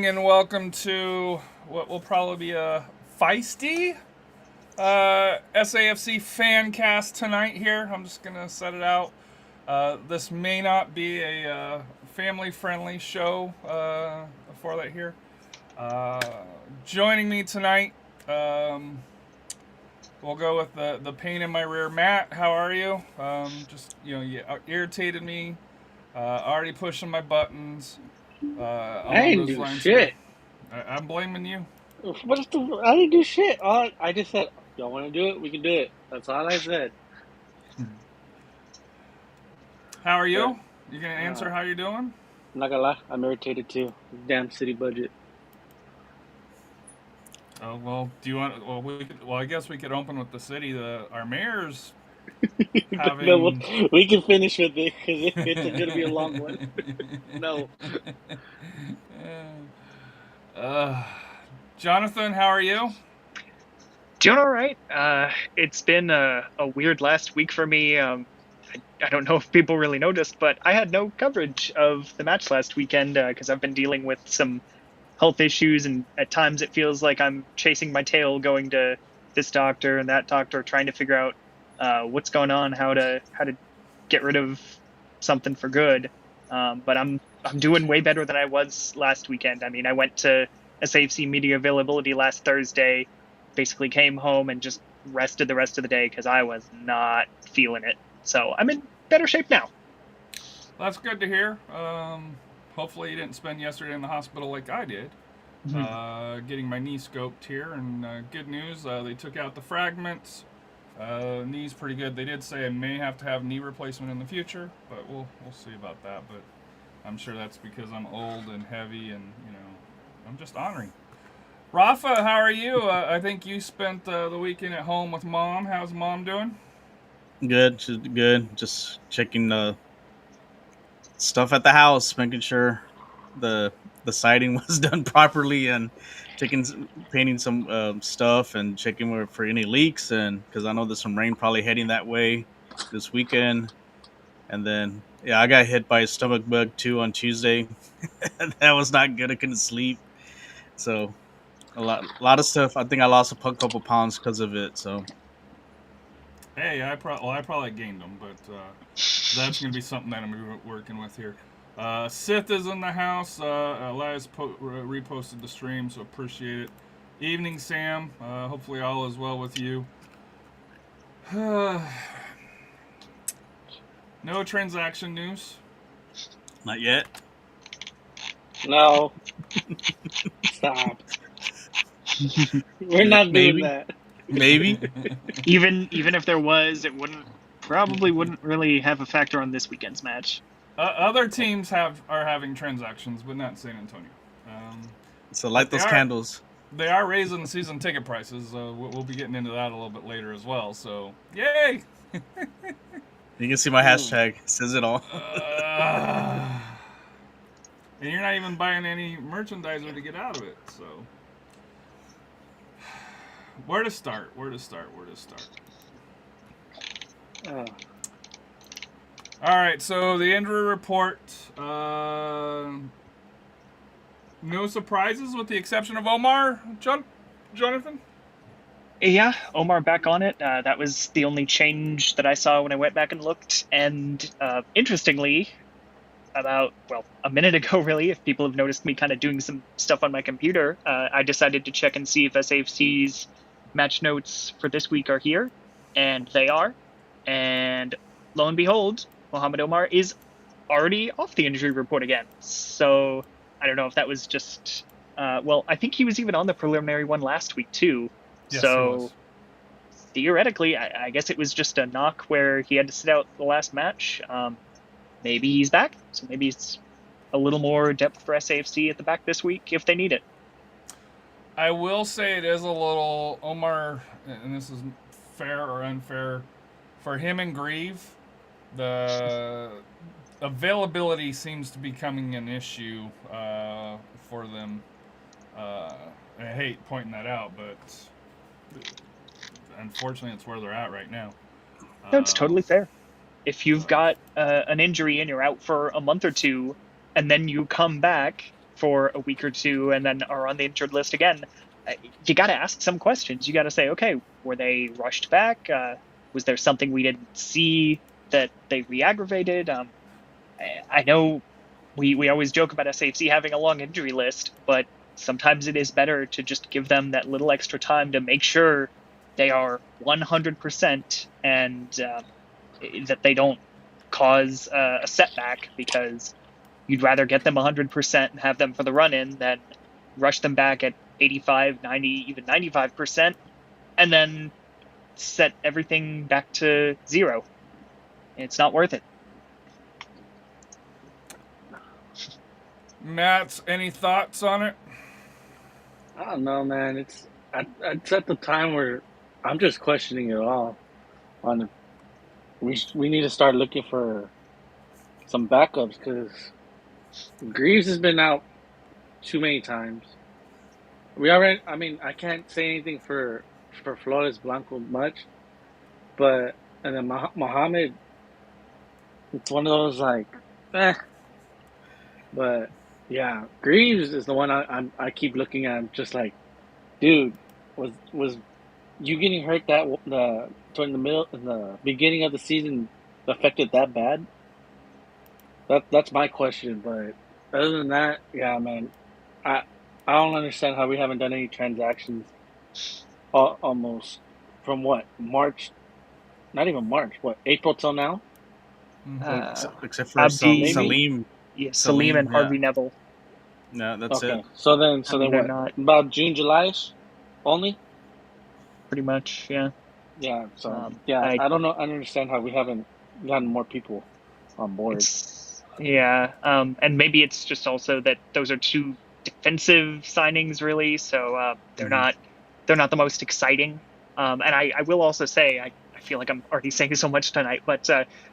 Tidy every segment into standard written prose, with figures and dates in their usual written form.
and welcome to what will probably be a feisty SAFC Fancast tonight here. I'm just going to set it out. This may not be a family-friendly show for that here. Joining me tonight, we'll go with the pain in my rear. Matt, how are you? You irritated me. Already pushing my buttons. I didn't do shit. I'm blaming you. I didn't do shit. I just said, y'all want to do it? We can do it. That's all I said. How are you? You gonna answer how you're doing? I'm not gonna lie. I'm irritated too. Damn city budget. Oh well. Do you want? Well, I guess we could open with the city. Our mayor's having. We can finish with it because it's gonna be a long one. No. Jonathan, how are you? Doing all right. It's been a weird last week for me. I don't know if people really noticed, but I had no coverage of the match last weekend because I've been dealing with some health issues, and at times it feels like I'm chasing my tail, going to this doctor and that doctor, trying to figure out what's going on, how to get rid of something for good. But I'm doing way better than I was last weekend. I mean, I went to SAFC media availability last Thursday, basically came home and just rested the rest of the day because I was not feeling it. So I'm in better shape now. That's good to hear. Hopefully you didn't spend yesterday in the hospital like I did. Getting my knee scoped here, and good news, they took out the fragments. Knee's pretty good. They did say I may have to have knee replacement in the future, but we'll see about that. But I'm sure that's because I'm old and heavy, and I'm just honoring. Rafa, how are you? I think you spent the weekend at home with Mom. How's Mom doing? Good, she's good. Just checking the stuff at the house, making sure the siding was done properly, and painting some stuff, and checking for any leaks, and because I know there's some rain probably heading that way this weekend. And then I got hit by a stomach bug too on Tuesday. That was not good. I couldn't sleep. So a lot of stuff. I think I lost a couple pounds because of it. So hey, I probably gained them, but that's gonna be something that I'm gonna be working with here. Sith is in the house. Elias reposted the stream, so appreciate it. Evening, Sam. Hopefully all is well with you. No transaction news. not yet. No. Stop. We're not doing that. Maybe. Even if there was, it probably wouldn't really have a factor on this weekend's match. Other teams are having transactions, but not San Antonio. So light those candles. They are raising the season ticket prices. We'll be getting into that a little bit later as well. So yay! You can see my hashtag. It says it all. And you're not even buying any merchandiser to get out of it. So where to start? All right, so the injury report. No surprises with the exception of Omar, Jonathan? Yeah, Omar back on it. That was the only change that I saw when I went back and looked. And interestingly, about, a minute ago, really, if people have noticed me kind of doing some stuff on my computer, I decided to check and see if SAFC's match notes for this week are here. And they are. And lo and behold, Mohamed Omar is already off the injury report again. So I don't know if that was just... I think he was even on the preliminary one last week, too. Yes, so theoretically, I guess it was just a knock where he had to sit out the last match. Maybe he's back, so maybe it's a little more depth for SAFC at the back this week if they need it. I will say it is a little Omar, and this is fair or unfair, for him and Grieve, the availability seems to be becoming an issue for them. I hate pointing that out, but unfortunately, it's where they're at right now. No, it's totally fair. If you've got an injury and you're out for a month or two, and then you come back, for a week or two and then are on the injured list again, you got to ask some questions. You got to say, okay, were they rushed back? Was there something we didn't see that they re-aggravated? I know we always joke about SAFC having a long injury list, but sometimes it is better to just give them that little extra time to make sure they are 100% and that they don't cause a setback, because you'd rather get them 100% and have them for the run-in than rush them back at 85, 90, even 95%, and then set everything back to zero. It's not worth it. Matt, any thoughts on it? I don't know, man. It's at the time where I'm just questioning it all. We need to start looking for some backups, because Greaves has been out too many times. I can't say anything for Flores Blanco much, and then Mohammed, it's one of those like, But yeah, Greaves is the one I keep looking at. I'm just like, dude, was you getting hurt in the beginning of the season affected that bad? That's my question. But other than that, yeah, man, I don't understand how we haven't done any transactions almost from March, not even March, April till now? Except for Abdi, Salim. Yeah, Salim and Harvey yeah. Neville. No, that's Okay, it. so then They're what? not. About June, July-ish only? Pretty much, yeah. Yeah, so I I don't know. I don't understand how we haven't gotten more people on board. And maybe it's just also that those are two defensive signings, really. So they're not the most exciting. And I will also say, I feel like I'm already saying so much tonight, but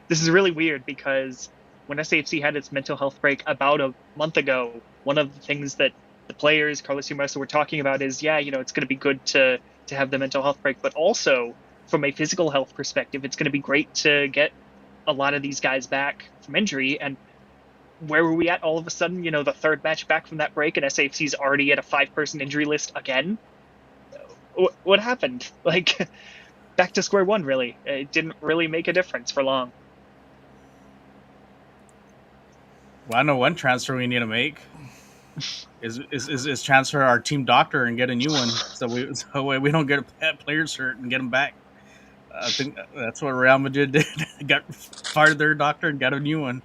this is really weird, because when SAFC had its mental health break about a month ago, one of the things that the players, Carlos Humberto, were talking about is, it's going to be good to have the mental health break, but also from a physical health perspective, it's going to be great to get a lot of these guys back from injury. And where were we at all of a sudden? The third match back from that break, and SAFC's already at a 5-person injury list again. What happened? Like, back to square one, really. It didn't really make a difference for long. Well, I know one transfer we need to make is transfer our team doctor and get a new one, so we don't get players hurt and get them back. I think that's what Real Madrid did. Fired their doctor and got a new one.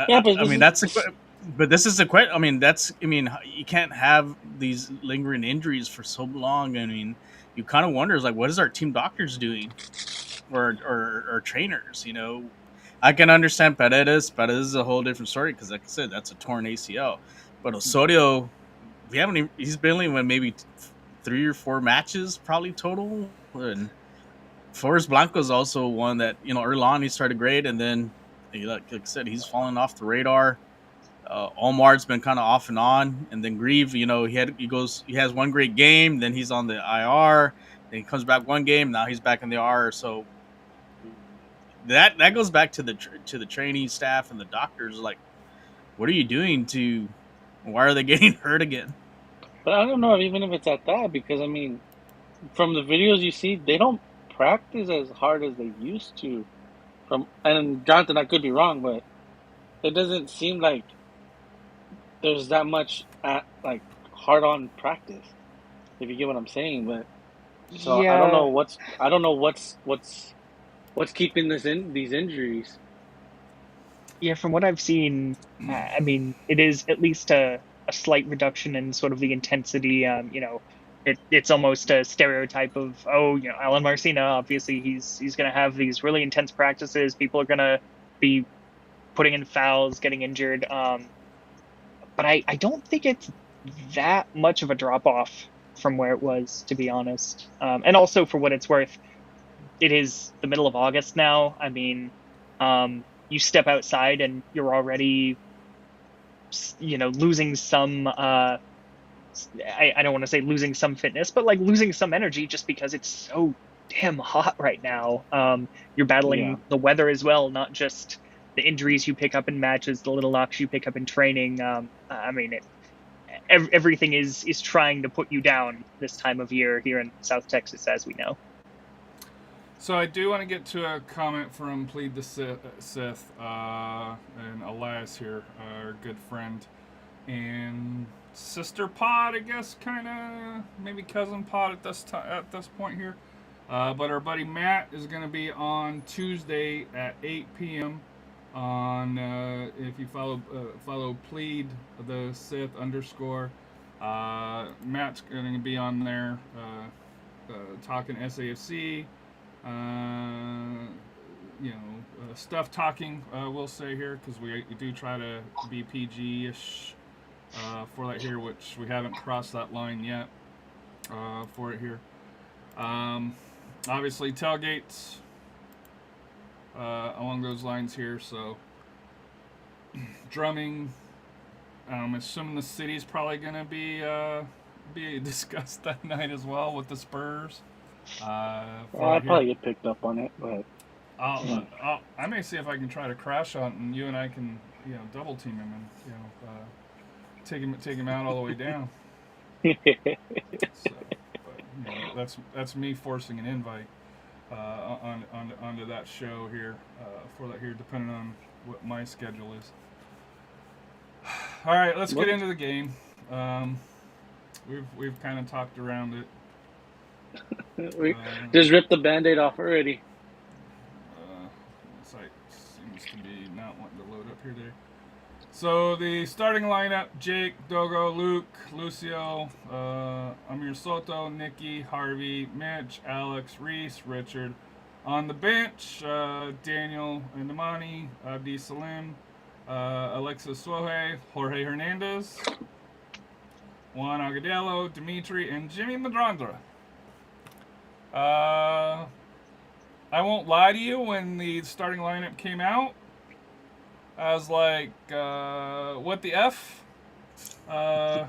Yeah, but this is a question. You can't have these lingering injuries for so long. You kind of wonder, like, what is our team doctors doing, or trainers? I can understand Paredes. Paredes is a whole different story, because, like I said, that's a torn ACL. But Osorio, he's been in maybe 3 or 4 matches probably total. And Flores Blanco is also one that, early on he started great, and then, like I said, he's fallen off the radar. Omar's been kind of off and on, and then Grieve, he has one great game, then he's on the IR, then he comes back one game, now he's back in the IR. So that goes back to the training staff and the doctors. Like, what are you doing why are they getting hurt again? But I don't know even if it's at that, because from the videos you see, they don't practice as hard as they used to. And Jonathan, I could be wrong, but it doesn't seem like there's that much hard on practice, if you get what I'm saying. But so Yeah. I don't know what's keeping these injuries. Yeah, from what I've seen, it is at least a slight reduction in sort of the intensity. It's almost a stereotype of, Alan Marcina, obviously he's going to have these really intense practices. People are going to be putting in fouls, getting injured. But I don't think it's that much of a drop-off from where it was, to be honest. And also, for what it's worth, it is the middle of August now. You step outside and you're already, losing some, I don't want to say losing some fitness, but like losing some energy, just because it's so damn hot right now. You're battling the weather as well, not just the injuries you pick up in matches, the little knocks you pick up in training. everything is trying to put you down this time of year here in South Texas, as we know. So I do want to get to a comment from Plead the Sith and Elias here, our good friend, and sister pod, I guess, kind of maybe cousin pod at this point here. But our buddy Matt is going to be on Tuesday at 8 p.m. on if you follow Plead the Sith _. Matt's going to be on there talking SAFC. Stuff talking, we'll say here, because we do try to be PG-ish for that here, which we haven't crossed that line yet for it here. Obviously, tailgates along those lines here, so drumming. I'm assuming the city's probably going to be discussed that night as well with the Spurs. I'll probably get picked up on it, but I may see if I can try to crash on it, and you and I can, double team him and take him out all the way down. So, but, that's me forcing an invite onto that show here for that here, depending on what my schedule is. All right, let's get into the game. We've kind of talked around it. We just ripped the Band-Aid off already. The site seems to be not wanting to load up here today. So the starting lineup: Jake, Dogo, Luke, Lucio, Amir Soto, Nicky, Harvey, Mitch, Alex, Reese, Richard. On the bench, Daniel Ndamani, Abdi Salim, Alexis Sohe, Jorge Hernandez, Juan Agudelo, Dimitri, and Jimmy Madrandra. I won't lie to you, when the starting lineup came out, I was like, what the F? Why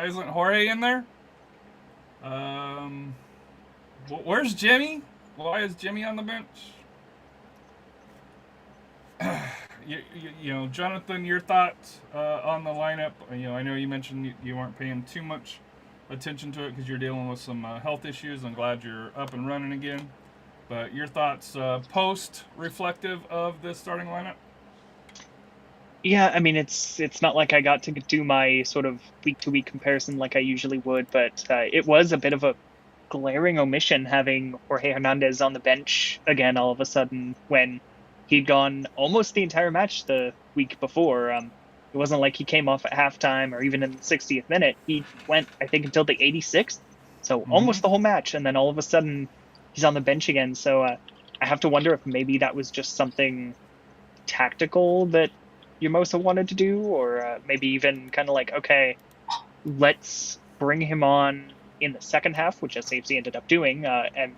isn't Jorge in there? Where's Jimmy? Why is Jimmy on the bench? Jonathan, your thoughts on the lineup? I know you mentioned you weren't paying too much attention to it because you're dealing with some health issues. I'm glad you're up and running again. But your thoughts post-reflective of this starting lineup? Yeah, I mean, it's not like I got to do my sort of week-to-week comparison like I usually would, but it was a bit of a glaring omission having Jorge Hernandez on the bench again all of a sudden when he'd gone almost the entire match the week before. It wasn't like he came off at halftime or even in the 60th minute. He went, I think, until the 86th, so almost the whole match, and then all of a sudden he's on the bench again. So I have to wonder if maybe that was just something tactical that Hermoso wanted to do, or maybe even kind of like, okay, let's bring him on in the second half, which SAFC ended up doing, and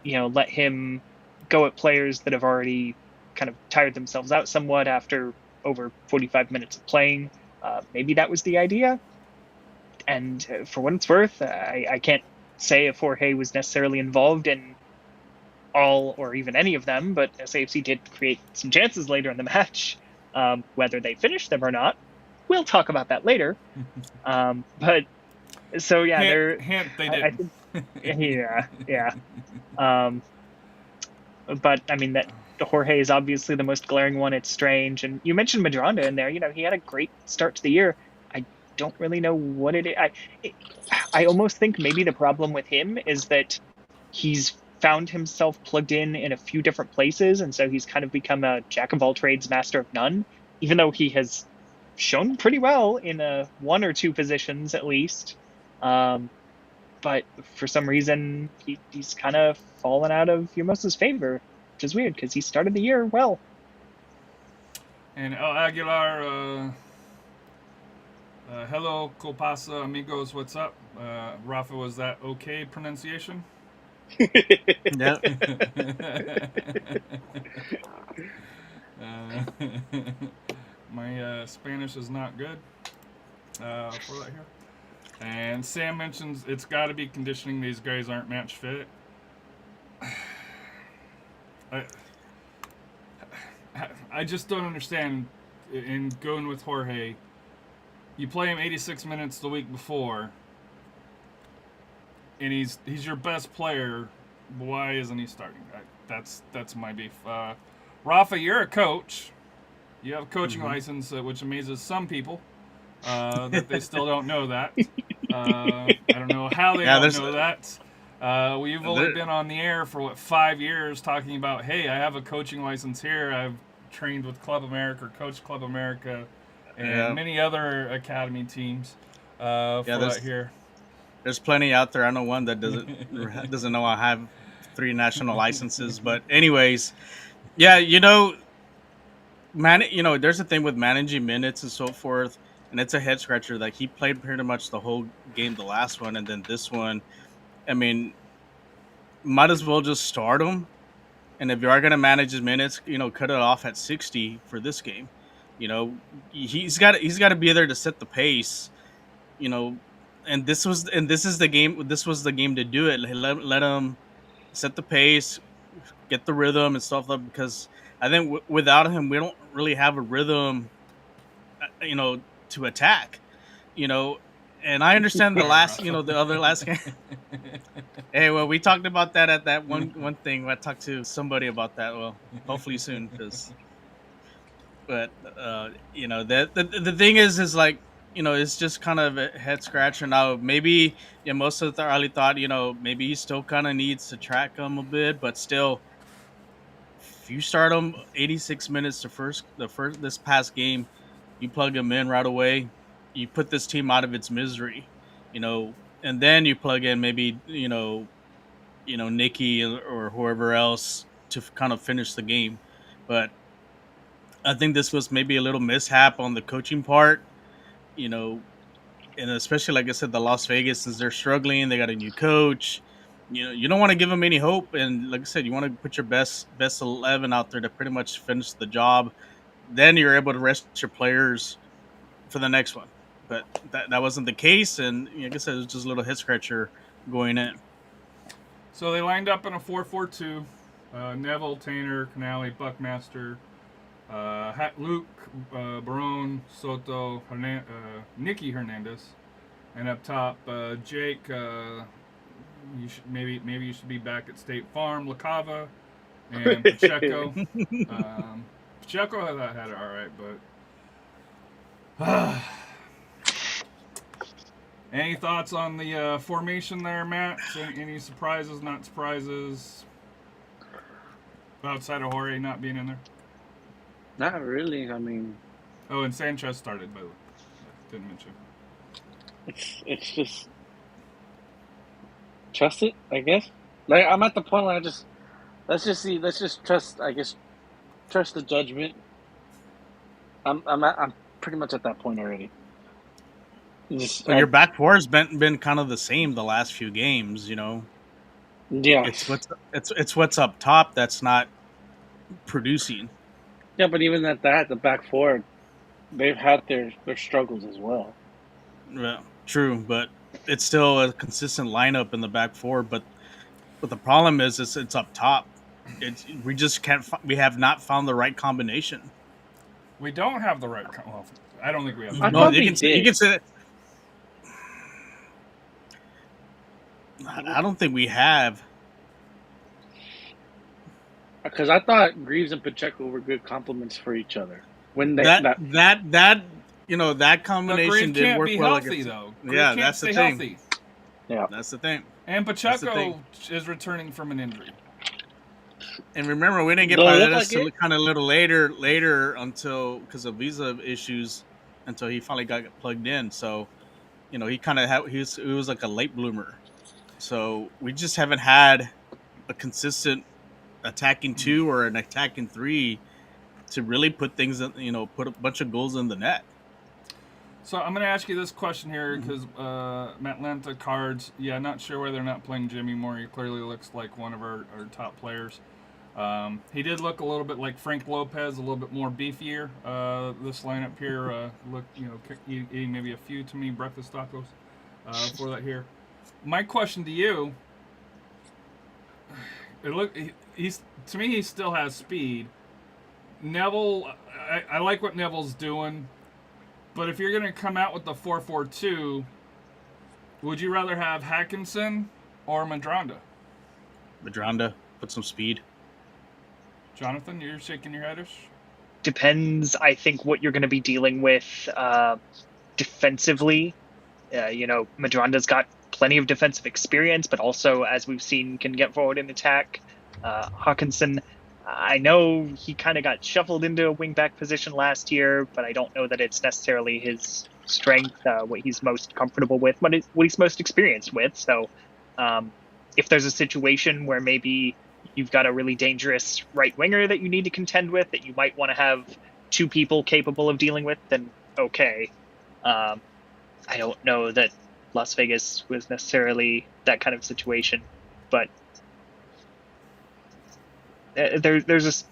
let him go at players that have already kind of tired themselves out somewhat after over 45 minutes of playing. Maybe that was the idea. And for what it's worth, I can't say if Jorge was necessarily involved in all or even any of them, but SAFC did create some chances later in the match. Whether they finished them or not, we'll talk about that later. But so yeah, they did. Yeah. But I mean, that Jorge is obviously the most glaring one. It's strange, and you mentioned Madronda in there. He had a great start to the year. I don't really know what it is. I almost think maybe the problem with him is that he's found himself plugged in a few different places, and so he's kind of become a jack of all trades, master of none, even though he has shown pretty well in one or two positions at least. But for some reason, he's kind of fallen out of Hermoso's favor, which is weird because he started the year well. And El Aguilar, hello, Copasa amigos, what's up? Rafa, was that okay pronunciation? Yep. My Spanish is not good for that here. And Sam mentions it's got to be conditioning. These guys aren't match fit. I just don't understand in going with Jorge. you play him 86 minutes the week before, and he's your best player. Why isn't he starting? That's my beef. Rafa, you're a coach. You have a coaching license, which amazes some people that they still don't know that. I don't know how they don't know that. We've only been on the air for 5 years talking about, hey, I have a coaching license here. I've trained with Club America, coached Club America, and many other academy teams that here. There's plenty out there. I know one that doesn't know I have 3 national licenses. But anyways, there's a thing with managing minutes and so forth, and it's a head scratcher. Like, he played pretty much the whole game, the last one, and then this one. I mean, might as well just start him. And if you are going to manage his minutes, cut it off at 60 for this game. He's got to be there to set the pace. And this is the game. This was the game to do it. Let him set the pace, get the rhythm and stuff like, because I think without him, we don't really have a rhythm, to attack, And I understand the other last game. Hey, well, we talked about that at that one thing. I talked to somebody about that. Well, hopefully soon, but the thing is like, it's just kind of a head scratcher now. Maybe most of the early thought, maybe he still kind of needs to track him a bit, but still, if you start him 86 minutes this past game, you plug him in right away, you put this team out of its misery, and then you plug in maybe Nicky or whoever else to kind of finish the game. But I think this was maybe a little mishap on the coaching part, and especially, like I said, the Las Vegas, since they're struggling, they got a new coach. You don't want to give them any hope, and like I said, you want to put your best 11 out there to pretty much finish the job. Then you're able to rest your players for the next one. But that wasn't the case, and like I said, it was just a little head scratcher going in. So they lined up in a 4-4-2. Neville, Tanner, Canale, Buckmaster, Luke, Barone, Soto, Nicky Hernandez, and up top, Jake. You should be back at State Farm, LaCava, and Pacheco. Pacheco had it all right, but any thoughts on the formation there, Matt? Any surprises, not surprises, outside of Jorge not being in there? Not really. I mean, and Sanchez started, by the way. Didn't mention. It's just trust it, I guess. Like, I'm at the point where let's just trust. I guess trust the judgment. I'm pretty much at that point already. Your back four has been kind of the same the last few games, Yeah, it's what's up top that's not producing. Yeah, but even at that, the back four, they've had their struggles as well. Yeah, true, but it's still a consistent lineup in the back four. But the problem is it's up top. We just can't. We have not found the right combination. We don't have the right. Well, I don't think we have. You can say that. I don't think we have. Because I thought Greaves and Pacheco were good compliments for each other. When that combination did work well. Healthy, though. Yeah, that's the thing. Healthy. Yeah, that's the thing. And Pacheco is returning from an injury. And remember, we didn't get Paredes till kind of a little later until because of visa issues until he finally got plugged in. So, he kind of he was like a late bloomer. So we just haven't had a consistent attacking 2 or an attacking 3 to really put things in, put a bunch of goals in the net. So I'm going to ask you this question here because Matlanta Cards, not sure why they're not playing Jimmy Moore. He clearly looks like one of our top players. He did look a little bit like Frank Lopez, a little bit more beefier. This lineup here looked, eating maybe a few too many breakfast tacos for that here. My question to you, to me he still has speed. Neville, I like what Neville's doing. But if you're going to come out with the 4-4-2, would you rather have Hackinson or Madronda? Madronda, put some speed. Jonathan, you're shaking your head-ish? Depends, I think, what you're going to be dealing with defensively. Madronda's got plenty of defensive experience, but also, as we've seen, can get forward in attack. Hawkinson, I know he kind of got shuffled into a wing-back position last year, but I don't know that it's necessarily his strength, what he's most comfortable with, what he's most experienced with. So if there's a situation where maybe you've got a really dangerous right winger that you need to contend with, that you might want to have two people capable of dealing with, then okay. I don't know that Las Vegas was necessarily that kind of situation, but there's just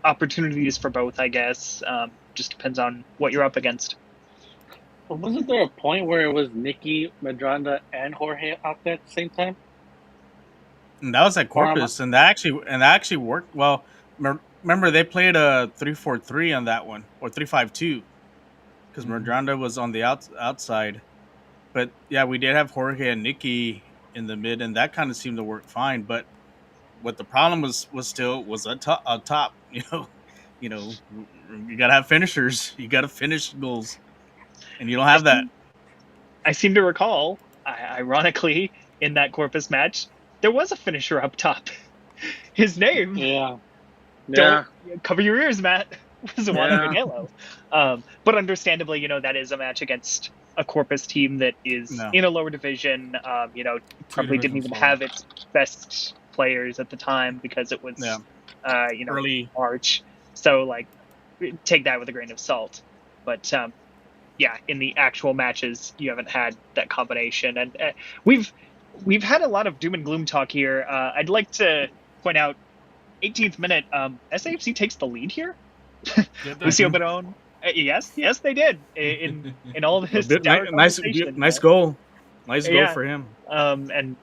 opportunities for both, I guess. Just depends on what you're up against. But wasn't there a point where it was Nicky, Madronda, and Jorge out there at the same time? And that was at Corpus, and that actually worked well. Remember, they played a 3-4-3 on that one, or 3-5-2, because Madronda was on the outside. But yeah, we did have Jorge and Nicky in the mid, and that kind of seemed to work fine. But what the problem was up top. You gotta have finishers. You gotta finish goals, and you don't have that. I seem to recall, ironically, in that Corpus match, there was a finisher up top. His name, don't cover your ears, Matt, was Juan Aguinaldo. But understandably, that is a match against a Corpus team that is in a lower division. Probably didn't even have its best players at the time because it was early March. So take that with a grain of salt. But in the actual matches, you haven't had that combination, and we've had a lot of doom and gloom talk here. I'd like to point out, 18th minute, SAFC takes the lead here. Lucio Barón. Yes, they did. In all of his nice goal for him. And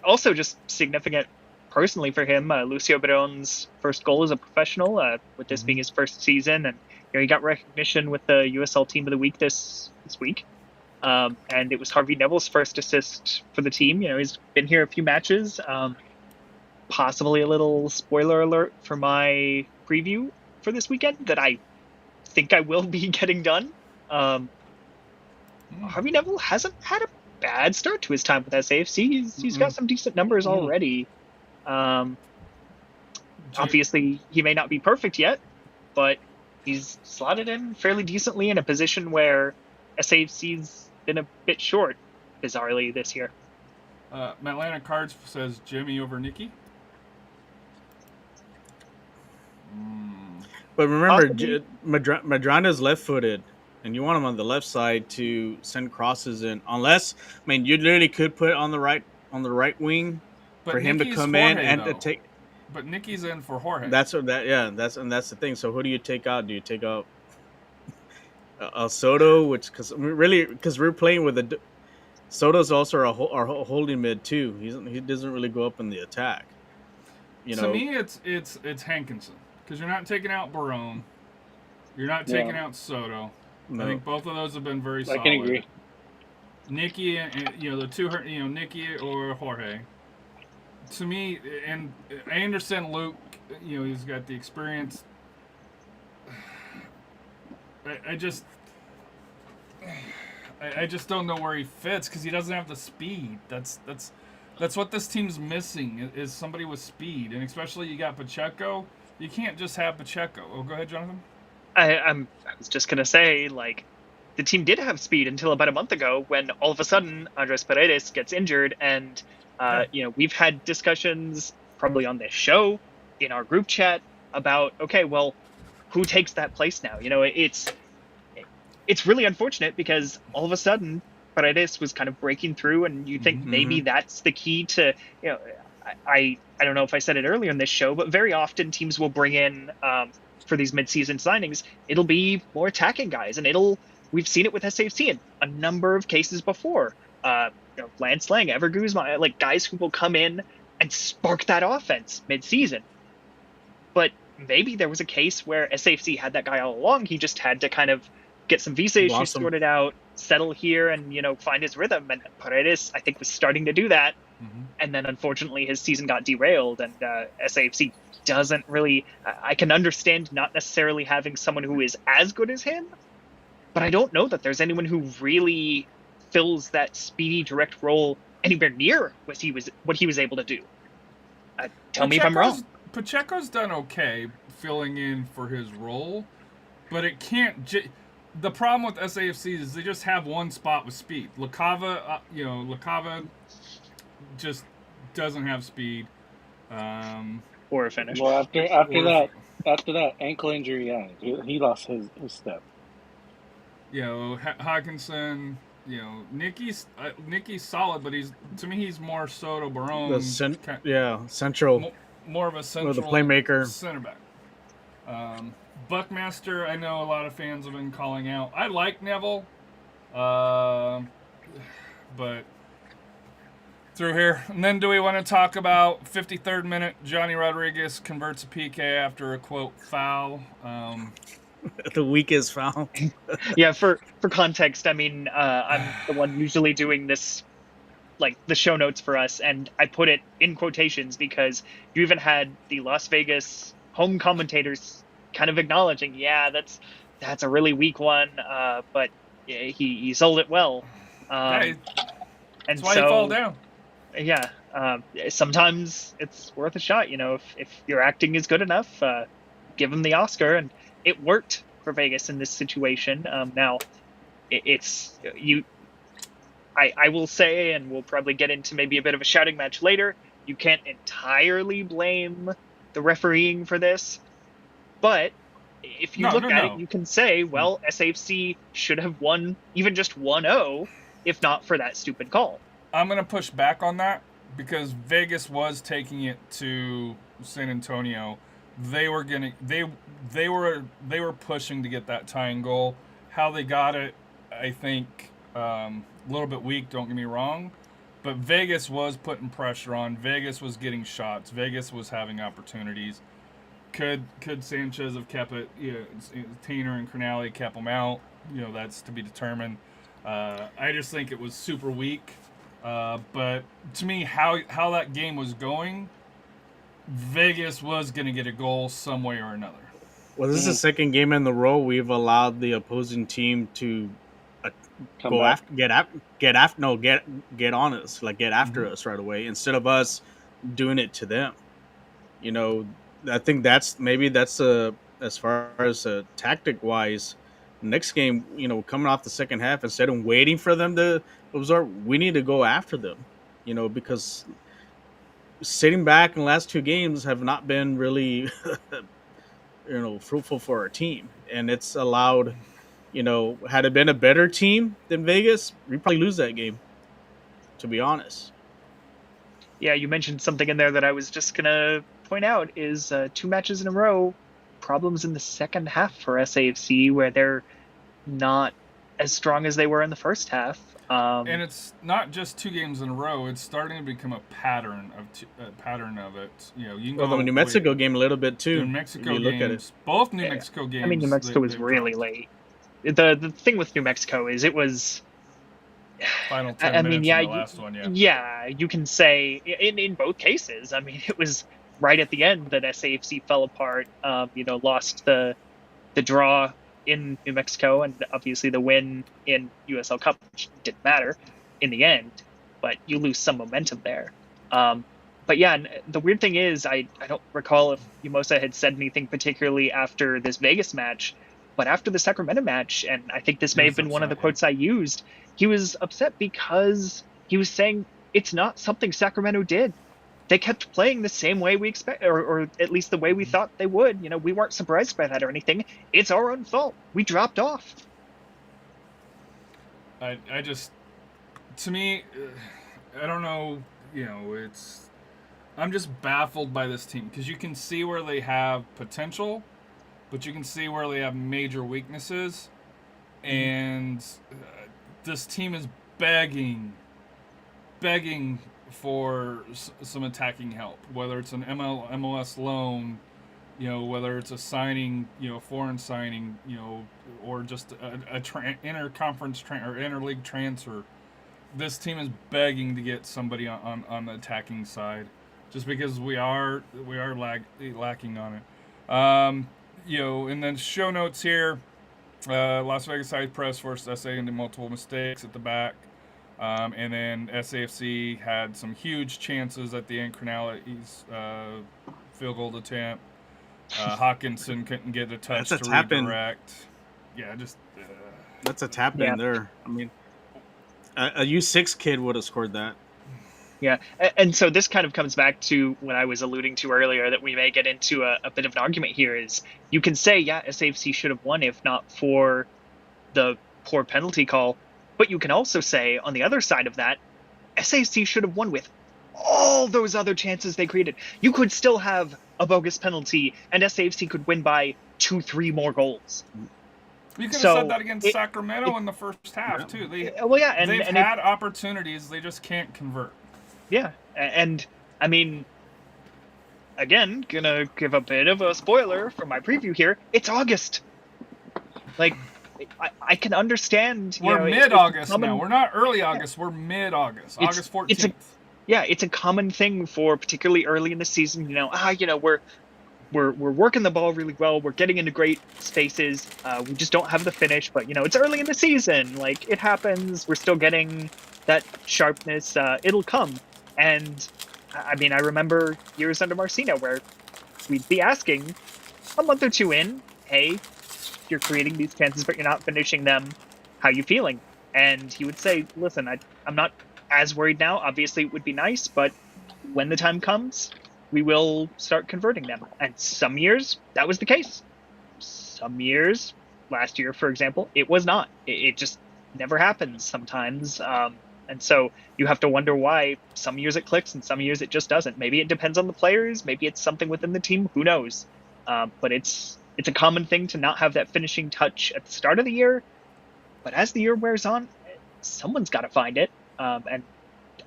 also just significant personally for him. Lucio Barón's first goal as a professional, with this being his first season, and he got recognition with the USL Team of the Week this week. And it was Harvey Neville's first assist for the team. He's been here a few matches. Possibly a little spoiler alert for my preview for this weekend that I think I will be getting done. Harvey Neville hasn't had a bad start to his time with SAFC. He's got some decent numbers already. Obviously, he may not be perfect yet, but he's slotted in fairly decently in a position where SAFC's been a bit short, bizarrely, this year. Atlanta Cards says Jimmy over Nicky. But remember, Madronda's left-footed, and you want him on the left side to send crosses in. Unless, you literally could put on the right wing for him to come in and to take. But Nicky's in for Jorge. That's the thing. So who do you take out? Do you take out Soto, because we're playing with Soto's also our holding mid too. He doesn't really go up in the attack. To me, it's Hankinson, because you're not taking out Barón, you're not taking out Soto. No. I think both of those have been very solid. I can agree. Nicky and the two, Nicky or Jorge. To me, and I understand Luke, he's got the experience. I just don't know where he fits, because he doesn't have the speed. That's what this team's missing, is somebody with speed, and especially you got Pacheco. You can't just have Pacheco. Oh, go ahead, Jonathan. I was just gonna say, the team did have speed until about a month ago, when all of a sudden Andres Paredes gets injured, and we've had discussions probably on this show, in our group chat, about, okay, well, who takes that place now? It's really unfortunate, because all of a sudden Paredes was kind of breaking through, and you think maybe that's the key to, I don't know if I said it earlier in this show, but very often teams will bring in, for these mid-season signings, it'll be more attacking guys, and we've seen it with SAFC in a number of cases before. Lance Lang, Ever Guzman, guys who will come in and spark that offense mid-season. But maybe there was a case where SAFC had that guy all along. He just had to kind of get some visa issues Blossom. sorted out, settle here, and find his rhythm. And Paredes, I think, was starting to do that. Mm-hmm. And then unfortunately his season got derailed, and SAFC doesn't really. I can understand not necessarily having someone who is as good as him, but I don't know that there's anyone who really fills that speedy, direct role anywhere near what he was able to do. Tell me if I'm wrong. Pacheco's done okay filling in for his role, but it can't. The problem with SAFC is they just have one spot with speed. LaCava, LaCava just doesn't have speed. Or a finish. Well, after that ankle injury, yeah, he lost his step. Hawkinson. Nicky's solid, but to me he's more Soto Barone. Central. More of a central the playmaker. Center back. Buckmaster, I know a lot of fans have been calling out. I like Neville, but through here. And then do we want to talk about 53rd minute, Johnny Rodriguez converts a PK after a, quote, foul. The weakest foul. Yeah, for context, I mean, I'm the one usually doing this, like the show notes for us, and I put it in quotations because you even had the Las Vegas home commentators kind of acknowledging, yeah, that's a really weak one, but he sold it well. That's and why so, he fall down. Yeah, sometimes it's worth a shot. If your acting is good enough, give him the Oscar, and it worked for Vegas in this situation. Now, I will say, and we'll probably get into maybe a bit of a shouting match later, you can't entirely blame the refereeing for this, but if you look at it, you can say, well, SAFC should have won even just 1-0 if not for that stupid call. I'm going to push back on that because Vegas was taking it to SanAntonio. They were pushing to get that tying goal. How they got it, I think, a little bit weak, don't get me wrong. But Vegas was putting pressure on. Vegas was getting shots. Vegas was having opportunities. Could Sanchez have kept it? Tainer and Cronali kept them out. That's to be determined. I just think it was super weak. But to me, how that game was going, Vegas was going to get a goal some way or another. Well, this is the second game in the row we've allowed the opposing team to get on us, like get after us right away, instead of us doing it to them. I think that's as far as tactic wise. Next game, coming off the second half, instead of waiting for them to absorb, we need to go after them. Because sitting back in the last two games have not been really, fruitful for our team, and it's allowed. Had it been a better team than Vegas, we'd probably lose that game, to be honest. Yeah, you mentioned something in there that I was just going to point out is 2 matches in a row, problems in the second half for SAFC where they're not as strong as they were in the first half. And it's not just 2 games in a row; it's starting to become a pattern of it. You can go the New Mexico game a little bit too. New Mexico games, both New Mexico games. I mean, New Mexico was really late. The thing with New Mexico is it was final 10 minutes in the last one. Yeah, you can say in both cases. I mean, it was right at the end that SAFC fell apart. Lost the draw in New Mexico, and obviously the win in USL Cup, which didn't matter in the end, but you lose some momentum there. But yeah, the weird thing is, I don't recall if Mimosa had said anything particularly after this Vegas match, but after the Sacramento match, and I think this may have been one of the quotes I used, he was upset because he was saying it's not something Sacramento did. They kept playing the same way we expect, or at least the way we thought they would. We weren't surprised by that or anything. It's our own fault. We dropped off. I to me, I don't know. I'm just baffled by this team because you can see where they have potential, but you can see where they have major weaknesses, and this team is begging for some attacking help, whether it's an MLS loan, whether it's a signing, foreign signing, or just a interconference or interleague transfer. This team is begging to get somebody on the attacking side, just because we are lacking on it. And then show notes here. Las Vegas side press forced SA into multiple mistakes at the back. And then SAFC had some huge chances at the end. Cronulla's field goal attempt. Hawkinson couldn't get a touch to redirect. Yeah, just... That's a tap in there. I mean, a U6 kid would have scored that. Yeah, and so this kind of comes back to what I was alluding to earlier, that we may get into a bit of an argument here. Is you can say, yeah, SAFC should have won if not for the poor penalty call. But you can also say, on the other side of that, SAFC should have won with all those other chances they created. You could still have a bogus penalty, and SAFC could win by 2-3 more goals. You could have said that against Sacramento in the first half, too. They've had opportunities, they just can't convert. Yeah, and I mean, again, gonna give a bit of a spoiler for my preview here. It's August. Like, I can understand. We're mid-August now. We're not early August. We're mid-August. August 14th. It's a common thing for particularly early in the season. We're working the ball really well. We're getting into great spaces. We just don't have the finish. But it's early in the season. Like, it happens. We're still getting that sharpness. It'll come. And I mean, I remember years under Marcino where we'd be asking a month or two in, hey, you're creating these chances, but you're not finishing them. How you feeling? And he would say, listen, I'm not as worried now. Obviously, it would be nice, but when the time comes, we will start converting them. And some years, that was the case. Some years, last year, for example, it was not. It just never happens sometimes. And so you have to wonder why some years it clicks and some years it just doesn't. Maybe it depends on the players. Maybe it's something within the team. Who knows? But it's a common thing to not have that finishing touch at the start of the year. But as the year wears on, someone's got to find it. And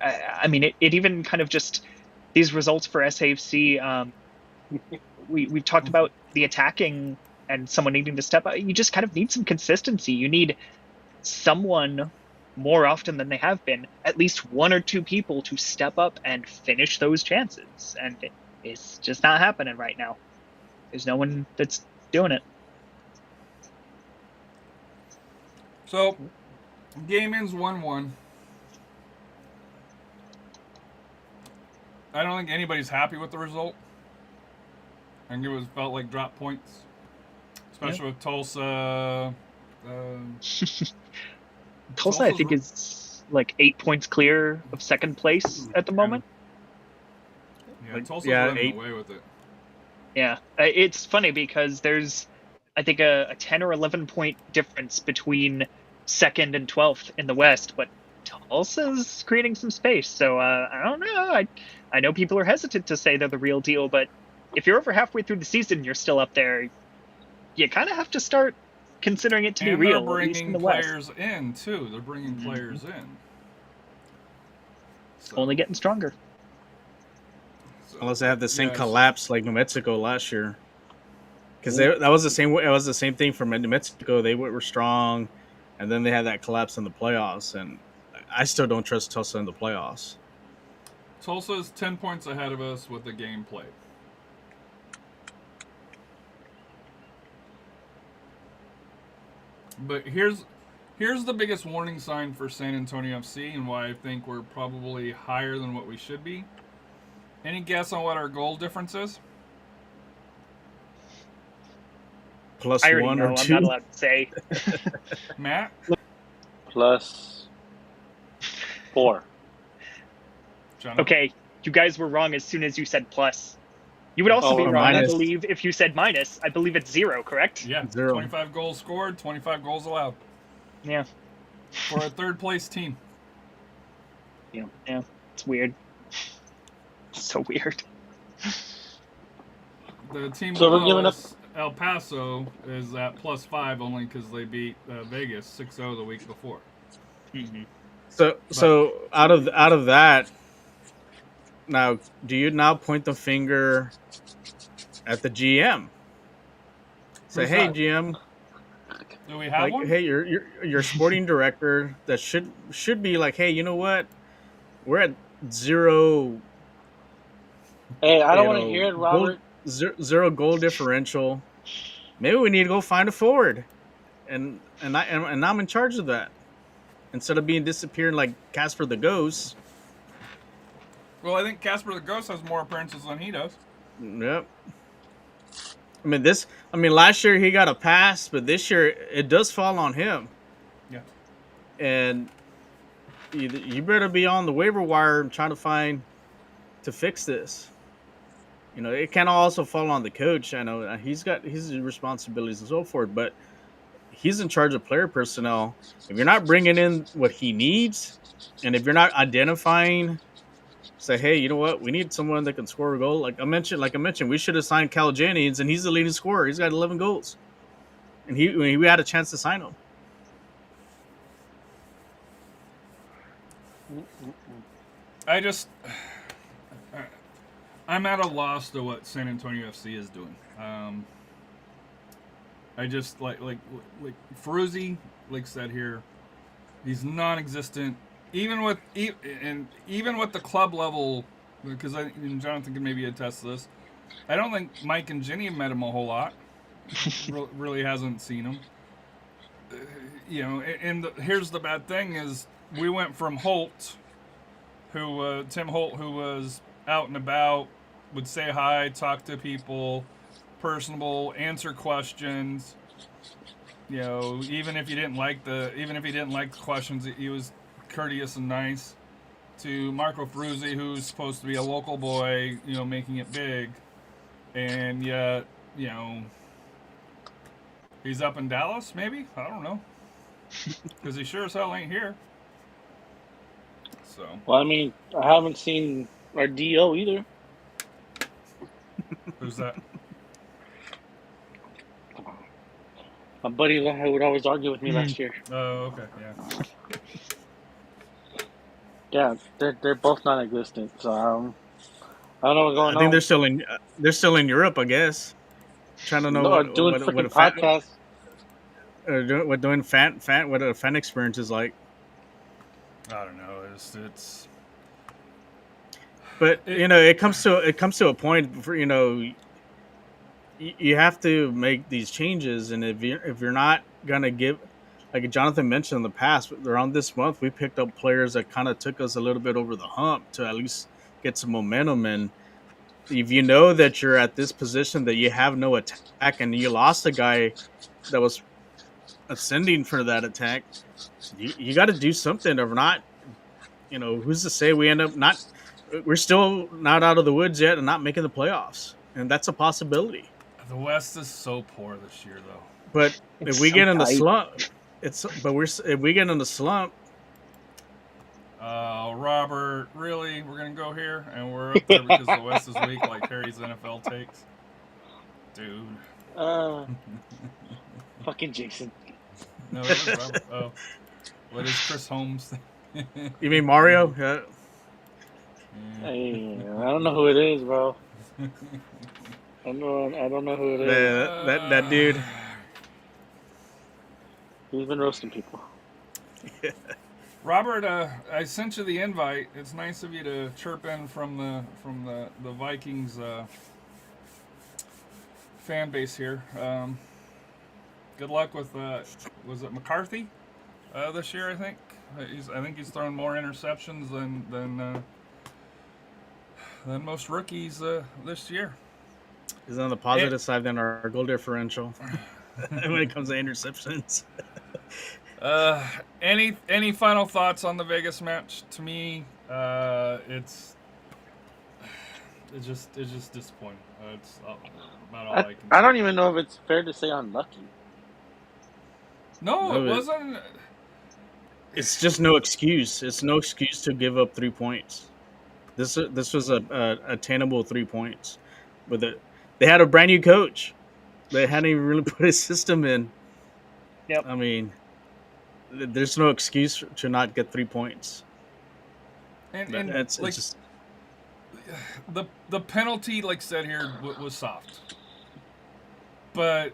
I mean, it even kind of just these results for SAFC. We've talked about the attacking and someone needing to step up. You just kind of need some consistency. You need someone more often than they have been, at least one or two people to step up and finish those chances. And it's just not happening right now. There's no one that's doing it. So, game ends 1-1. I don't think anybody's happy with the result. I think it felt like drop points, especially with Tulsa. Tulsa, I think, is like 8 points clear of second place at the moment. Yeah, Tulsa's running away with it. Yeah, it's funny because there's, I think, a 10 or 11 point difference between second and 12th in the West, but Tulsa's creating some space. So I don't know. I know people are hesitant to say they're the real deal, but if you're over halfway through the season and you're still up there, you kind of have to start considering it to be real. They're at least in bringing the West. players in too. They're bringing players in. So, only getting stronger. Unless they have the same collapse like New Mexico last year, because that was the same. It was the same thing for New Mexico. They were strong, and then they had that collapse in the playoffs. And I still don't trust Tulsa in the playoffs. Tulsa is 10 points ahead of us with the game played. But here's the biggest warning sign for SanAntonio FC and why I think we're probably higher than what we should be. Any guess on what our goal difference is? Plus I already 1 know. or 2. I'm not allowed to say. Matt? Plus 4. Jonathan? Okay, you guys were wrong as soon as you said plus. You would also be wrong, minus. I believe, if you said minus. I believe it's 0, correct? Yeah, 0. 25 goals scored, 25 goals allowed. Yeah. For a third place team. Yeah. It's weird. So weird. The team So we're below giving us, El Paso, is at plus 5 only because they beat Vegas 6-0 the week before. Mm-hmm. So out of that, now do you now point the finger at the GM. Say, Who's hey, that? GM, Do we have one? hey, your sporting director that should be like, hey, you know what? We're at zero, Hey, I don't want to hear it, goal, Robert. zero goal differential. Maybe we need to go find a forward, and I'm in charge of that instead of being disappearing like Casper the Ghost. Well, I think Casper the Ghost has more appearances than he does. Yep. Last year he got a pass, but this year it does fall on him. Yeah. And you better be on the waiver wire and trying to fix this. It can also fall on the coach. I know he's got his responsibilities and so forth, but he's in charge of player personnel. If you're not bringing in what he needs, and if you're not identifying, say, hey, you know what? We need someone that can score a goal. Like I mentioned, we should have signed Cal Jennings, and he's the leading scorer. He's got 11 goals, and we had a chance to sign him. I'm at a loss to what SanAntonio FC is doing. I just like Ferruzzi, like said here, he's non-existent. Even with the club level, because Jonathan can maybe attest to this. I don't think Mike and Jenny have met him a whole lot. Really hasn't seen him. Here's the bad thing is we went from Holt, Tim Holt, who was out and about, would say hi, talk to people, personable, answer questions. Even if he didn't like the questions, he was courteous and nice. To Marco Ferruzzi, who's supposed to be a local boy, making it big, and yet, he's up in Dallas, maybe? I don't know. Because he sure as hell ain't here. So. Well, I haven't seen our DO either. Who's that? My buddy who would always argue with me last year. Oh, okay, yeah. Yeah, they're both non-existent. So I don't know what's going on. I think they're still in Europe, I guess. Trying to know what freaking podcasts. What a fan experience is like. I don't know. It's. But it comes to a point for you have to make these changes, and if you're not gonna give, like Jonathan mentioned in the past, around this month we picked up players that kind of took us a little bit over the hump to at least get some momentum. And if you know that you're at this position that you have no attack, and you lost a guy that was ascending for that attack, you got to do something. Or not, who's to say we end up not? We're still not out of the woods yet and not making the playoffs, and that's a possibility. The West is so poor this year, though. But if we get in the slump, if we get in the slump. Robert, really? We're gonna go here, and we're up there because the West is weak, like Harry's NFL takes, dude. Fucking Jason. No, it is Robert. Oh, what is Chris Holmes? You mean Mario? Yeah. Hey, I don't know who it is, bro. I don't know who it is. Yeah, that dude. He's been roasting people. Yeah. Robert, I sent you the invite. It's nice of you to chirp in from the Vikings fan base here. Good luck with was it McCarthy this year? I think he's thrown more interceptions than most rookies this year. He's on the positive side than our goal differential when it comes to interceptions. Any final thoughts on the Vegas match? To me, it's just disappointing. It's about all I can say. I don't even know if it's fair to say unlucky. No, it wasn't. It's just no excuse. It's no excuse to give up 3 points. This was a attainable 3 points. They had a brand new coach. They hadn't even really put his system in. Yep. I mean, there's no excuse to not get 3 points. And it's like, just the penalty, like said here, was soft. But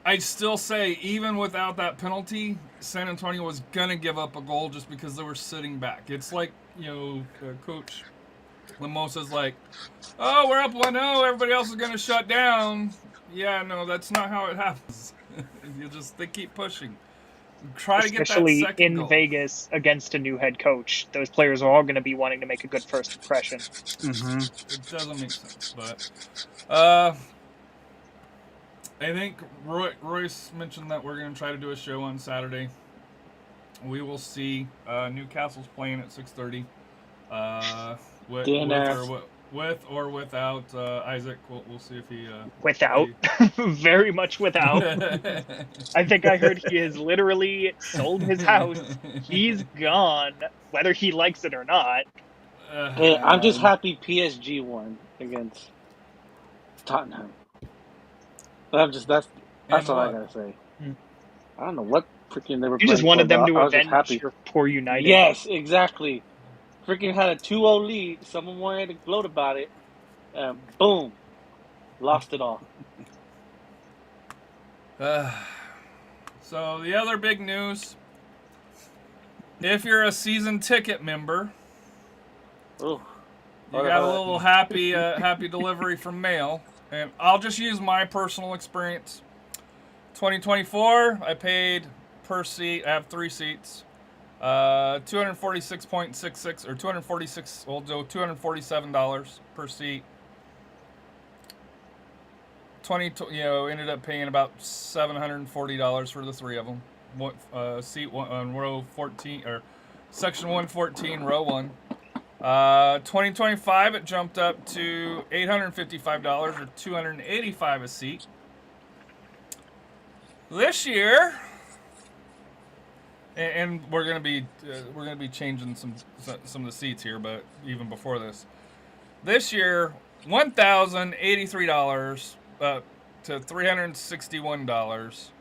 I'd still say, even without that penalty, San Antonio was gonna give up a goal just because they were sitting back. It's like, Coach Lamosa's like, oh, we're up 1-0, everybody else is gonna shut down. Yeah, no, that's not how it happens. They keep pushing. Try to get that Especially second in goal. Vegas against a new head coach. Those players are all going to be wanting to make a good first impression. It doesn't make sense, but I think Royce mentioned that we're going to try to do a show on Saturday. We will see. Newcastle's playing at 6:30. With or without Isaac, we'll see if he. Without, very much without. I think I heard he has literally sold his house. He's gone, whether he likes it or not. Hey, I'm just happy PSG won against Tottenham. That's all I gotta say. I don't know what freaking they were. You just wanted them to avenge your poor United. Yes, exactly. Freaking had a 2-0 lead. Someone wanted to gloat about it. Boom. Lost it all. So the other big news, if you're a season ticket member, Ooh. you got a little happy delivery from mail. And I'll just use my personal experience. 2024, I paid per seat. I have 3 seats. $246.66 or $247 per seat. Ended up paying about $740 for the 3 of them. Seat one on row 14 or section 114, row 1. 2025, it jumped up to $855 or $285 a seat. This year. And we're gonna be changing some of the seats here, but even before this year, $1,083 to $361.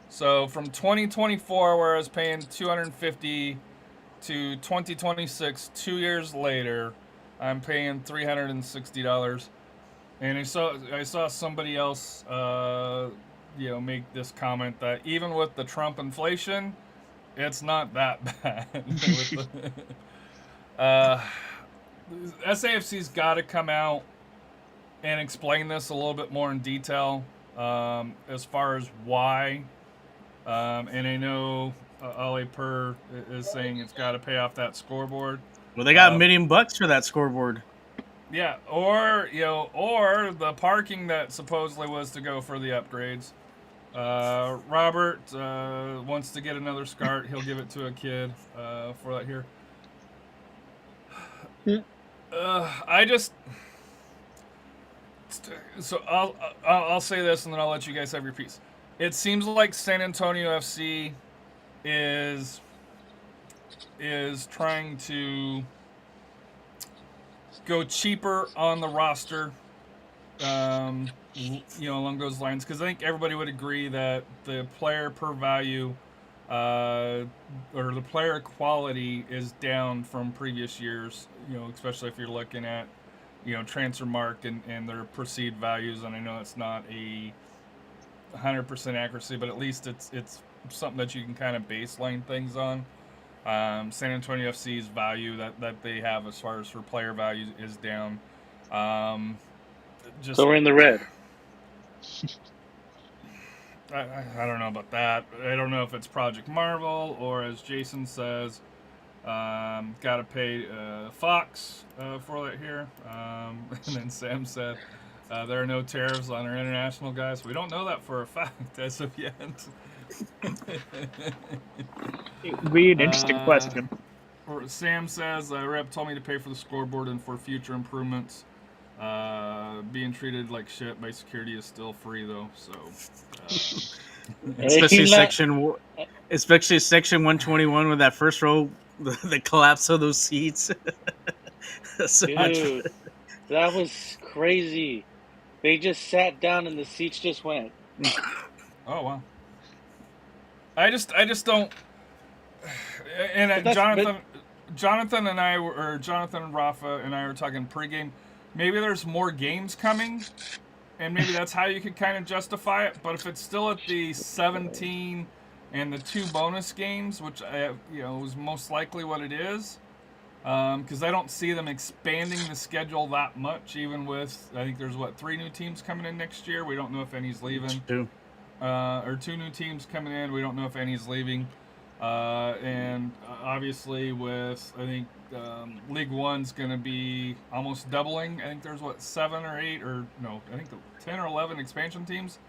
So from 2024, where I was paying $250 to 2026, 2 years later, I'm paying $360. And I saw somebody else make this comment that even with the Trump inflation, it's not that bad. SAFC's got to come out and explain this a little bit more in detail as far as why. And I know Ali Per is saying it's got to pay off that scoreboard. Well, they got $1 million for that scoreboard. Yeah, or the parking that supposedly was to go for the upgrades. Robert wants to get another SCART. He'll give it to a kid for that here. So I'll say this and then I'll let you guys have your piece. It seems like SanAntonio FC is trying to go cheaper on the roster. Along those lines, because I think everybody would agree that the player per value or the player quality is down from previous years, especially if you're looking at, Transfermarkt and their perceived values. And I know it's not a 100% accuracy, but at least it's something that you can kind of baseline things on. SanAntonio FC's value that they have as far as for player value is down. So we're in the red. I don't know about that. I don't know if it's Project Marvel or, as Jason says, got to pay Fox for that here. And then Sam said there are no tariffs on our international guys. We don't know that for a fact as of yet. It would be an interesting question. Sam says, Rep told me to pay for the scoreboard and for future improvements. Being treated like shit by security is still free though, so especially section 121 with that first row, the collapse of those seats. Dude, that was crazy. They just sat down and the seats just went. Oh wow. I just don't. And Jonathan, Jonathan and Rafa and I were talking pregame. Maybe there's more games coming, and maybe that's how you could kind of justify it. But if it's still at the 17 and the 2 bonus games, which is most likely what it is, because I don't see them expanding the schedule that much. Even with, I think there's 3 new teams coming in next year. We don't know if any's leaving. 2. Or 2 new teams coming in. We don't know if any's leaving. And obviously with, I think, League One's going to be almost doubling. I think there's 7 or 8 I think 10 or 11 expansion teams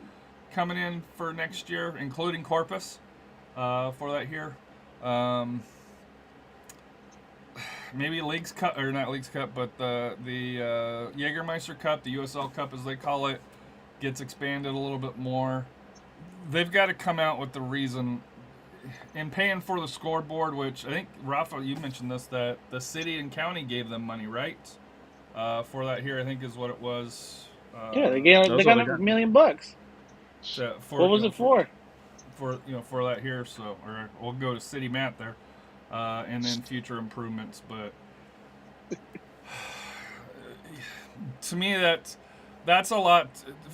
coming in for next year, including Corpus, for that here. Maybe League's Cup, or not League's Cup, but the Jägermeister Cup, the USL Cup as they call it, gets expanded a little bit more. They've got to come out with the reason in paying for the scoreboard, which I think, Rafa, you mentioned this, that the city and county gave them money, right? For that here, I think is what it was. Yeah, they got $1 million. What was it for? For that here, so or we'll go to city mat there, and then future improvements. But to me, that's a lot.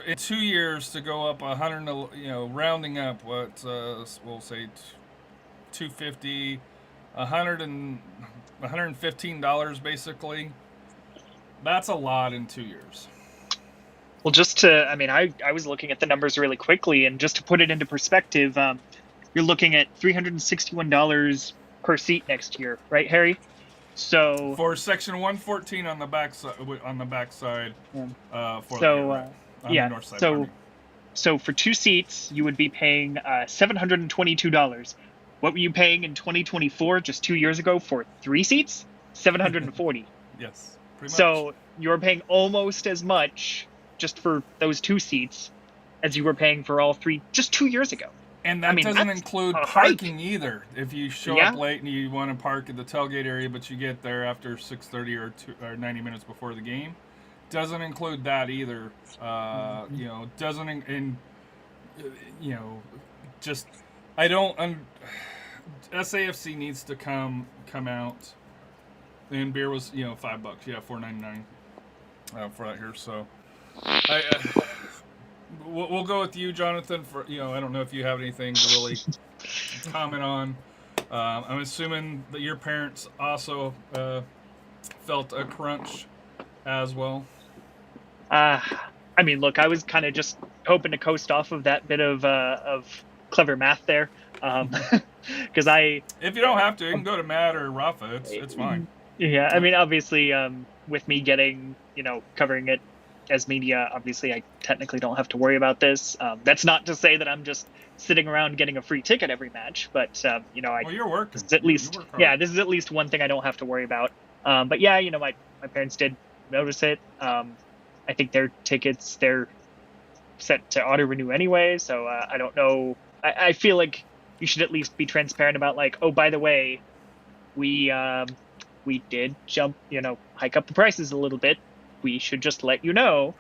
In 2 years to go up 100, rounding up what we'll say $250, $115 basically. That's a lot in 2 years. Well, I was looking at the numbers really quickly, and just to put it into perspective, you're looking at $361 per seat next year, right, Harry? So for section 114 on the back side, yeah. For so the north side. So for 2 seats, you would be paying $722. What were you paying in 2024, just 2 years ago, for 3 seats? $740. Yes, pretty much. So you're paying almost as much just for those 2 seats as you were paying for all 3 just 2 years ago. And that doesn't include parking either. If you show up late and you want to park at the tailgate area, but you get there after 6:30 or 90 minutes before the game, doesn't include that either. SAFC needs to come out. And beer was $5, $4.99 for that here. So we'll go with you, Jonathan. For I don't know if you have anything to really comment on. I'm assuming that your parents also felt a crunch as well. Look, I was kind of just hoping to coast off of that bit of clever math there, because if you don't have to, you can go to Matt or Rafa. It's fine. Yeah, obviously, with me getting covering it as media, obviously I technically don't have to worry about this. That's not to say that I'm just sitting around getting a free ticket every match, but you're working. This is at least this is at least one thing I don't have to worry about. But yeah, my parents did notice it. I think their tickets, they're set to auto renew anyway, so I don't know. I feel like you should at least be transparent about, like, oh, by the way, we did hike up the prices a little bit. We should just let you know.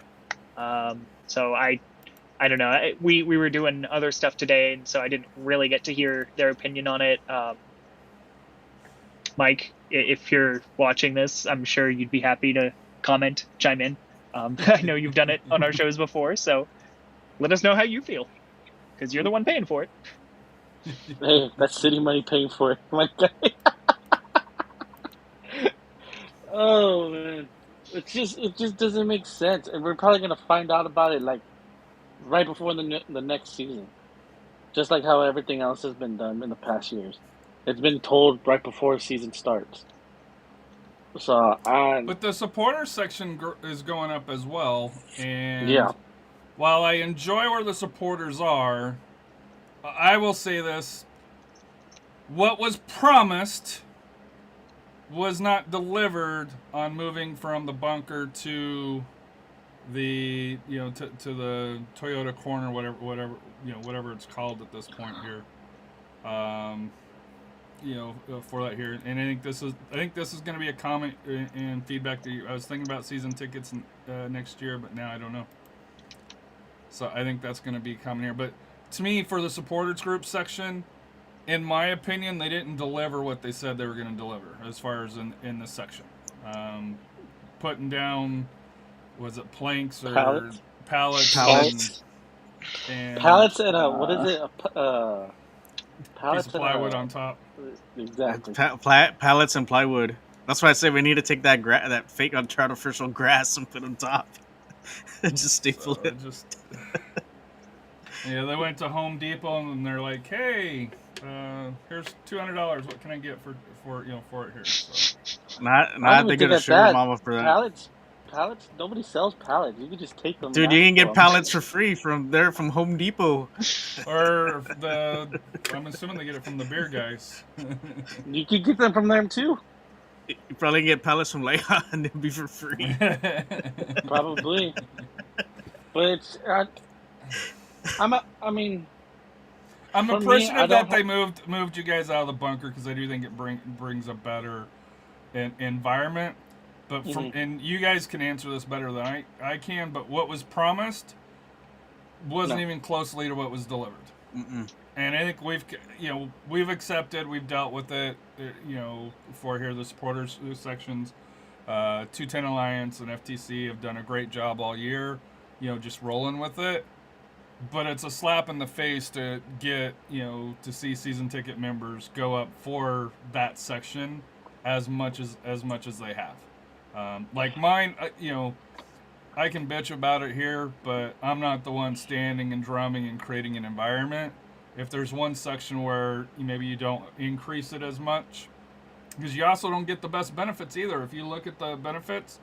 So I don't know. We were doing other stuff today, and so I didn't really get to hear their opinion on it. Mike, if you're watching this, I'm sure you'd be happy to comment, chime in. I know you've done it on our shows before, so let us know how you feel, because you're the one paying for it. Hey, that's city money paying for it. My God. Oh man, it just doesn't make sense, and we're probably gonna find out about it like right before the next season, just like how everything else has been done in the past years. It's been told right before season starts. So, but the supporter section is going up as well, and yeah. While I enjoy where the supporters are, I will say this: what was promised was not delivered on moving from the bunker to the to the Toyota corner, whatever it's called at this point here. For that here, and I think this is going to be a comment and feedback to you. I was thinking about season tickets next year, but now I don't know. So I think that's going to be coming here. But to me, for the supporters group section, in my opinion, they didn't deliver what they said they were going to deliver as far as in this section. Putting down, was it planks or Pallets? pallets. And Pallets and what is it? piece Pallets of and plywood on top. Exactly. Pallets and plywood. That's why I say we need to take that fake artificial grass and put on top. Just staple it. Yeah, they went to Home Depot and they're like, "Hey, here's $200. What can I get for it here?" So. Not they go to Sugar Mama for that. Pallets. Nobody sells pallets. You can just take them. Dude, you can get pallets for free from Home Depot. Or I'm assuming they get it from the beer guys. You can get them from them too. You probably get pallets from Leia and it'll be for free. Probably. But it's I'm appreciative that they moved you guys out of the bunker, because I do think it brings a better environment. But and you guys can answer this better than I can. But what was promised wasn't even closely to what was delivered. Mm-mm. And I think we've accepted, we've dealt with it. For here the supporters sections, 210 Alliance and FTC have done a great job all year. Just rolling with it. But it's a slap in the face to get to see season ticket members go up for that section as much as they have. Like mine, I can bitch about it here, but I'm not the one standing and drumming and creating an environment. If there's one section where maybe you don't increase it as much, because you also don't get the best benefits either. If you look at the benefits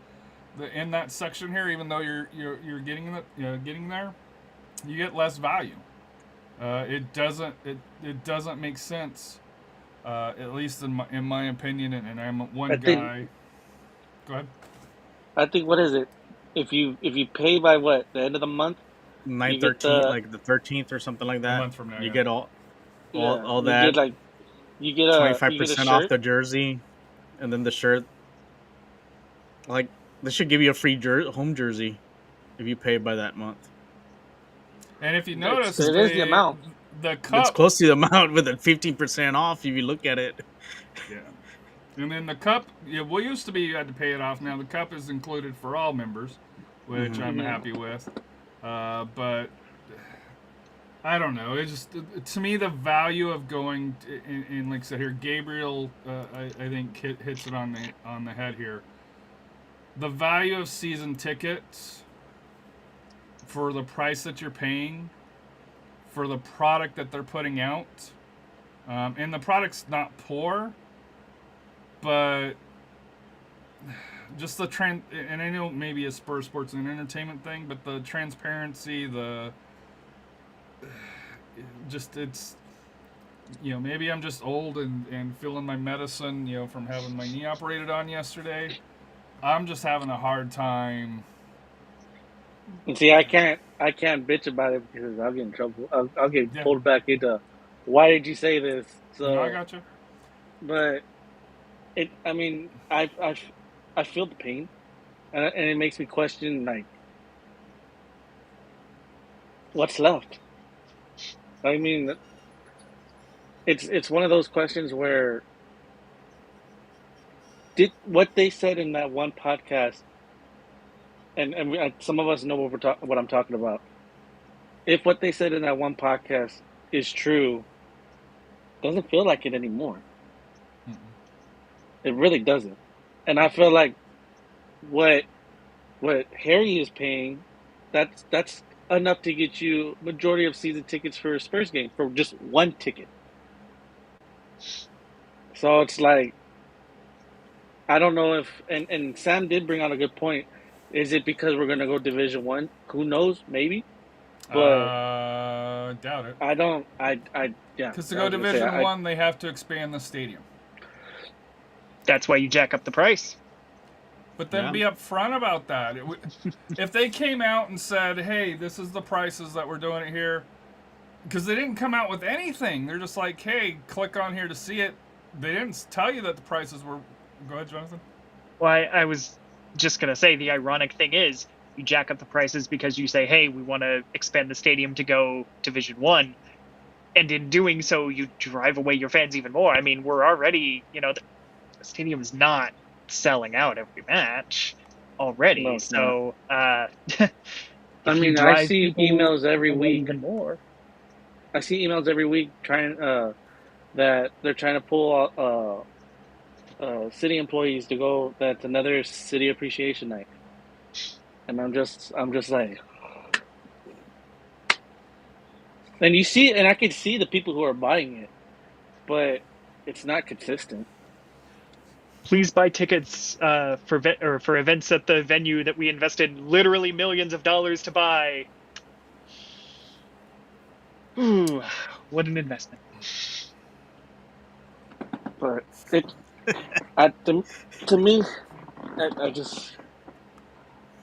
in that section here, even though you're getting there, you get less value. It doesn't make sense, at least in my opinion. And I'm one guy. Go ahead. I think, what is it? If you pay by the end of the month, 9/13, like the 13th or something like that. A month from now, you get all you that. You get 25% off the jersey, and then the shirt. Like, they should give you a free home jersey if you pay by that month. And if you notice, it is the amount. The cup. It's close to the amount with a 15% off if you look at it. Yeah. And then the cup, used to be you had to pay it off. Now the cup is included for all members, which I'm happy with. But I don't know. It just, to me, the value of going in like I said here, Gabriel, I think hits it on the head here. The value of season tickets for the price that you're paying, for the product that they're putting out, and the product's not poor. But just the and I know maybe a Spurs Sports and Entertainment thing, but the transparency, it's, maybe I'm just old and feeling my medicine, from having my knee operated on yesterday. I'm just having a hard time. And see, I can't bitch about it because I'll get in trouble. I'll get pulled back into, why did you say this? So no, I got you. But I feel the pain, and it makes me question, like, what's left. I mean, it's one of those questions where did what they said in that one podcast, and some of us know what I'm talking about. If what they said in that one podcast is true, it doesn't feel like it anymore. It really doesn't. And I feel like what Harry is paying, that's enough to get you majority of season tickets for a Spurs game for just one ticket. So it's like, I don't know if, and Sam did bring out a good point. Is it because we're going to go Division 1? Who knows? Maybe. But doubt it. I don't. Yeah. Because to go Division 1, they have to expand the stadium. That's why you jack up the price. But then be upfront about that. If they came out and said, "Hey, this is the prices that we're doing it here," because they didn't come out with anything. They're just like, "Hey, click on here to see it." They didn't tell you that the prices were. Go ahead, Jonathan. Well, I was just gonna say, the ironic thing is you jack up the prices because you say, "Hey, we want to expand the stadium to go Division 1." and in doing so, you drive away your fans even more. I mean, we're already, the stadium's not selling out every match already. No, it's not. So, I if you mean, I drive see people emails every away week. even more. I see emails every week trying that they're trying to pull city employees to go. That's another city appreciation night, and I'm just like, and you see, and I can see the people who are buying it, but it's not consistent. Please buy tickets for events at the venue that we invested literally millions of dollars to buy. Ooh, what an investment! But to me,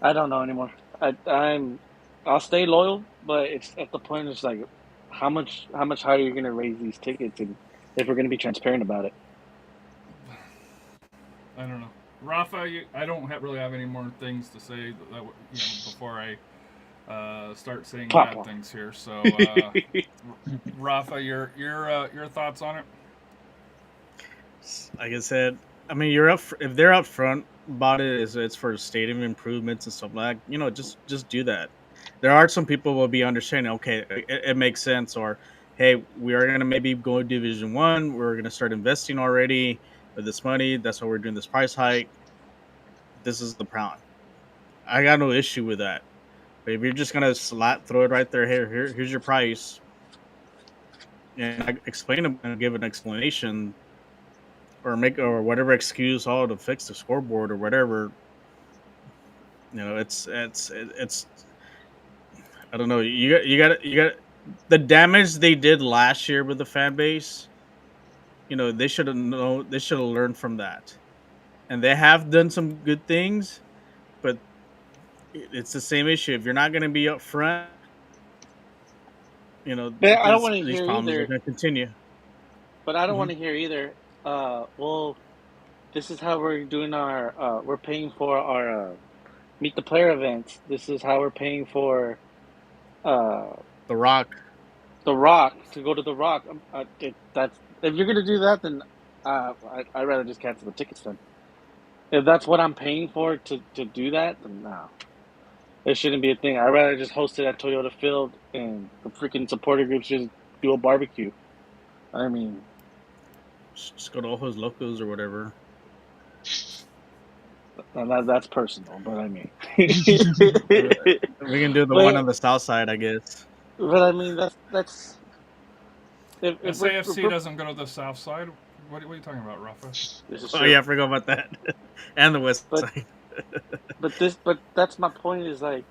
I don't know anymore. I'll stay loyal, but it's at the point. It's like, how much higher are you going to raise these tickets, and if we're going to be transparent about it. I don't know. Rafa, I don't really have any more things to say before I start saying bad things here. So, Rafa, your thoughts on it? Like I said, I mean, if they're up front about it, it's for stadium improvements and stuff like that, just do that. There are some people will be understanding. Okay, it makes sense. Or, hey, we are gonna maybe go Division 1. We're gonna start investing already with this money. That's why we're doing this price hike. This is the plan. I got no issue with that. But if you're just gonna throw it right there, here's your price, and I explain them and give an explanation, or whatever excuse to fix the scoreboard or whatever. It's I don't know. You got the damage they did last year with the fan base. They should have learned from that, and they have done some good things, but it's the same issue. If you're not going to be up front, But I don't want to these hear problems either. are going to continue. But I don't want to hear either. Well, this is how we're doing our. We're paying for our meet the player events. This is how we're paying for The Rock. The Rock, to go to The Rock. That's if you're gonna do that, then I'd rather just cancel the tickets then. If that's what I'm paying for to do that, then no, it shouldn't be a thing. I'd rather just host it at Toyota Field and the freaking supporter groups just do a barbecue. I mean, just go to Ojos Locos or whatever. that's personal, but I mean, we can do the one on the south side, I guess. But I mean, that's if SAFC doesn't go to the south side. What are you talking about, Rafa? Oh yeah, I forgot about that. And the west side. but that's my point. Is like,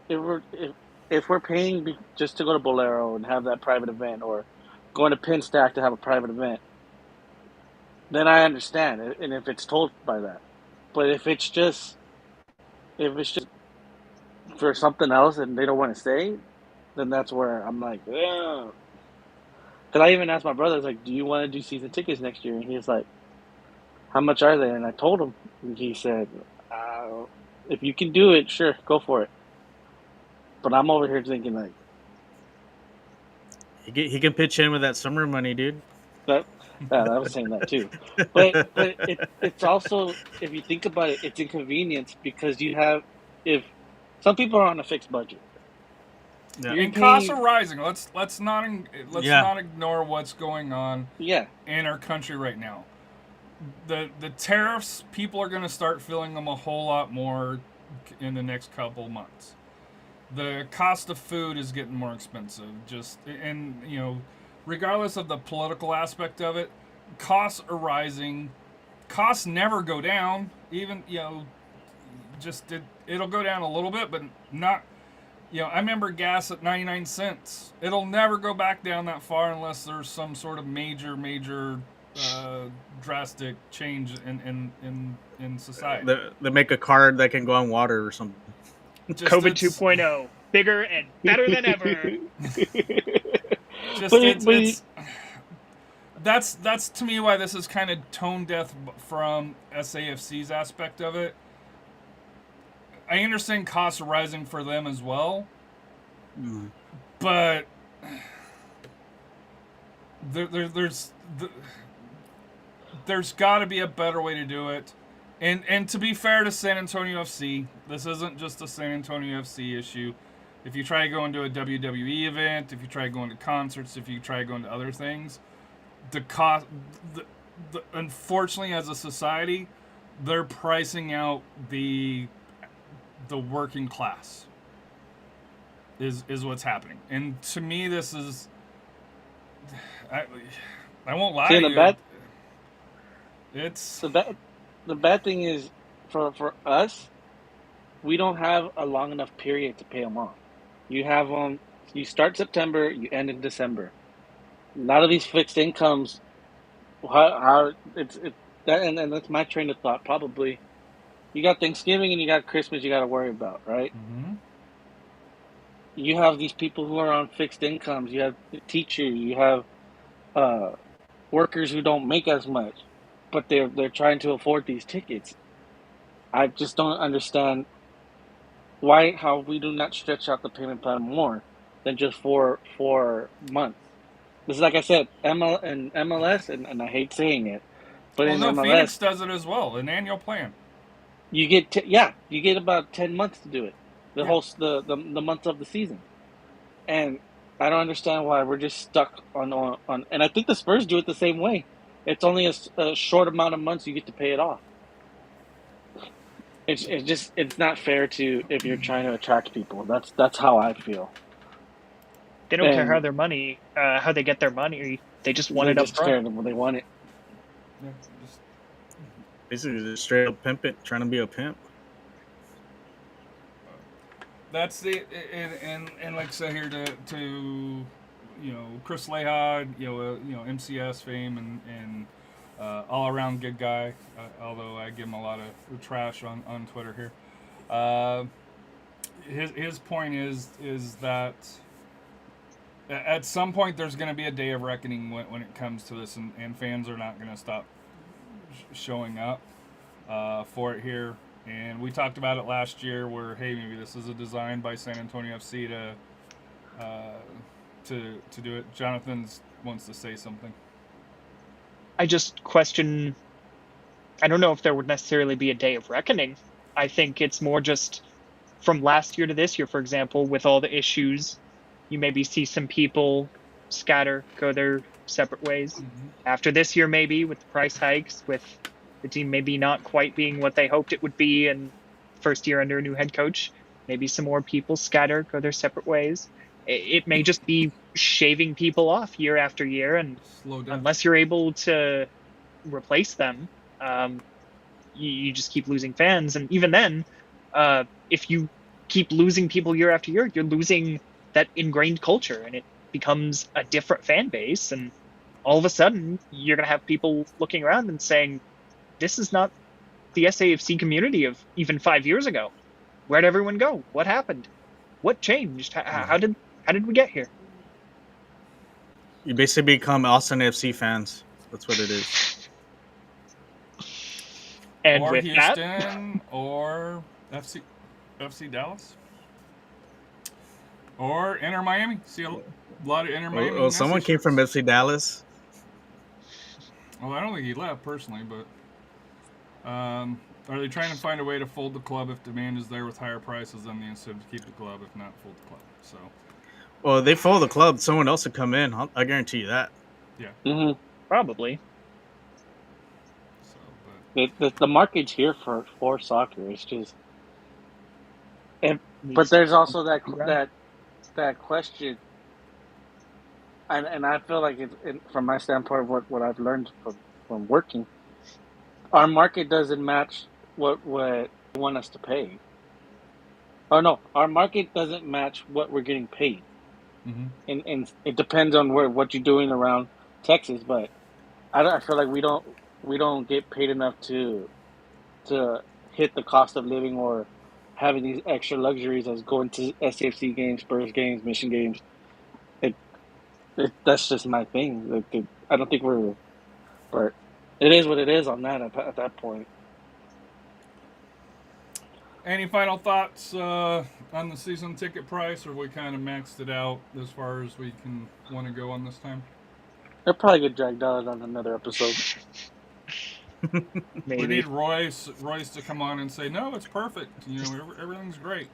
if we're paying just to go to Bolero and have that private event, or going to Pinstack to have a private event, then I understand it, and if it's told by that. But if it's just for something else and they don't want to stay, then that's where I'm like, yeah. Because I even asked my brother, I was like, do you want to do season tickets next year? And he was like, how much are they? And I told him. And he said, if you can do it, sure, go for it. But I'm over here thinking, like, he can pitch in with that summer money, dude. I was saying that too. But it's also, if you think about it, it's inconvenience because if some people are on a fixed budget. Yeah. And costs are rising. Let's not ignore what's going on in our country right now. The tariffs, people are going to start feeling them a whole lot more in the next couple months. The cost of food is getting more expensive. Regardless of the political aspect of it, costs are rising. Costs never go down. Even it'll go down a little bit, but not. I remember gas at 99 cents. It'll never go back down that far unless there's some sort of major drastic change in society. They make a card that can go on water or something. COVID 2.0, bigger and better than ever. That's to me why this is kind of tone deaf from SAFC's aspect of it. I understand costs are rising for them as well, but there's got to be a better way to do it. And to be fair to SanAntonio FC, this isn't just a SanAntonio FC issue. If you try going to a WWE event, if you try going to concerts, if you try going to other things, the cost, unfortunately, as a society, they're pricing out the working class. Is what's happening, and to me, this is. I won't lie to you. It's the bad thing is for us, we don't have a long enough period to pay them off. You have you start September, you end in December. A lot of these fixed incomes, how it's that, and that's my train of thought. Probably, you got Thanksgiving and you got Christmas you got to worry about, right? Mm-hmm. You have these people who are on fixed incomes. You have teachers. You have workers who don't make as much, but they're trying to afford these tickets. I just don't understand how we do not stretch out the payment plan more than just 4 months. This is like I said, MLS, and I hate saying it, but in MLS, Phoenix does it as well, an annual plan. You get you get about 10 months to do it, whole the months of the season, and I don't understand why we're just stuck on. And I think the Spurs do it the same way. It's only a short amount of months you get to pay it off. It's not fair to if you're trying to attract people. That's how I feel. They don't care how they get their money. They just want it up front. They want it. Yeah, basically, just straight up pimp it, trying to be a pimp. That's it, and like I said here to Chris Lehod, MCS fame and all around good guy. Although I give him a lot of trash on Twitter here. His point is that at some point there's going to be a day of reckoning when it comes to this, and fans are not going to stop showing up for it here. And we talked about it last year where, hey, maybe this is a design by SanAntonio FC to do it. Jonathan wants to say something. I just question, I don't know if there would necessarily be a day of reckoning. I think it's more just from last year to this year, for example, with all the issues, you maybe see some people scatter, go their separate ways. Mm-hmm. After this year, maybe with the price hikes, with the team maybe not quite being what they hoped it would be, and first year under a new head coach, maybe some more people scatter, go their separate ways. It may just be shaving people off year after year, and unless you're able to replace them, you just keep losing fans. And even then, if you keep losing people year after year, you're losing that ingrained culture, and it becomes a different fan base. And all of a sudden, you're going to have people looking around and saying, this is not the SAFC community of even 5 years ago. Where'd everyone go? What happened? What changed? How did we get here? You basically become Austin FC fans. That's what it is. And or with Houston, that, or FC Dallas, or Inter Miami. See a lot of Inter Miami. Oh, someone came from FC Dallas. Well, I don't think he left personally, but are they trying to find a way to fold the club if demand is there with higher prices than the incentive to keep the club, if not fold the club? So. Well, they fold the club, someone else would come in. I guarantee you that. Yeah. Mm-hmm. Probably. So, the market's here for soccer. It's just, but there's also that question, and I feel like from my standpoint, what I've learned from working, our market doesn't match what you want us to pay. Oh no, our market doesn't match what we're getting paid. Mm-hmm. And it depends on what you're doing around Texas, but I feel like we don't get paid enough to hit the cost of living or having these extra luxuries as going to SAFC games, Spurs games, Mission games. That's just my thing. I don't think but it is what it is on that at that point. Any final thoughts on the season ticket price, or we kind of maxed it out as far as we can want to go on this time? They'll probably get dragged out on another episode. We Maybe. need Royce to come on and say, no, it's perfect. Everything's great.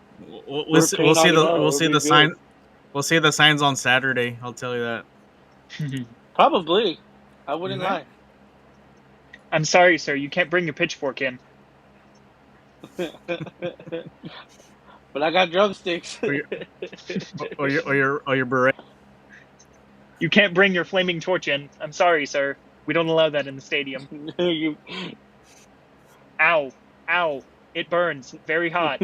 We'll see the sign. Good. We'll see the signs on Saturday. I'll tell you that. Probably. I wouldn't You think? lie. I'm sorry, sir. You can't bring your pitchfork in. But I got drumsticks. Or your beret. You can't bring your flaming torch in. I'm sorry, sir. We don't allow that in the stadium. You- Ow. Ow. It burns. Very hot.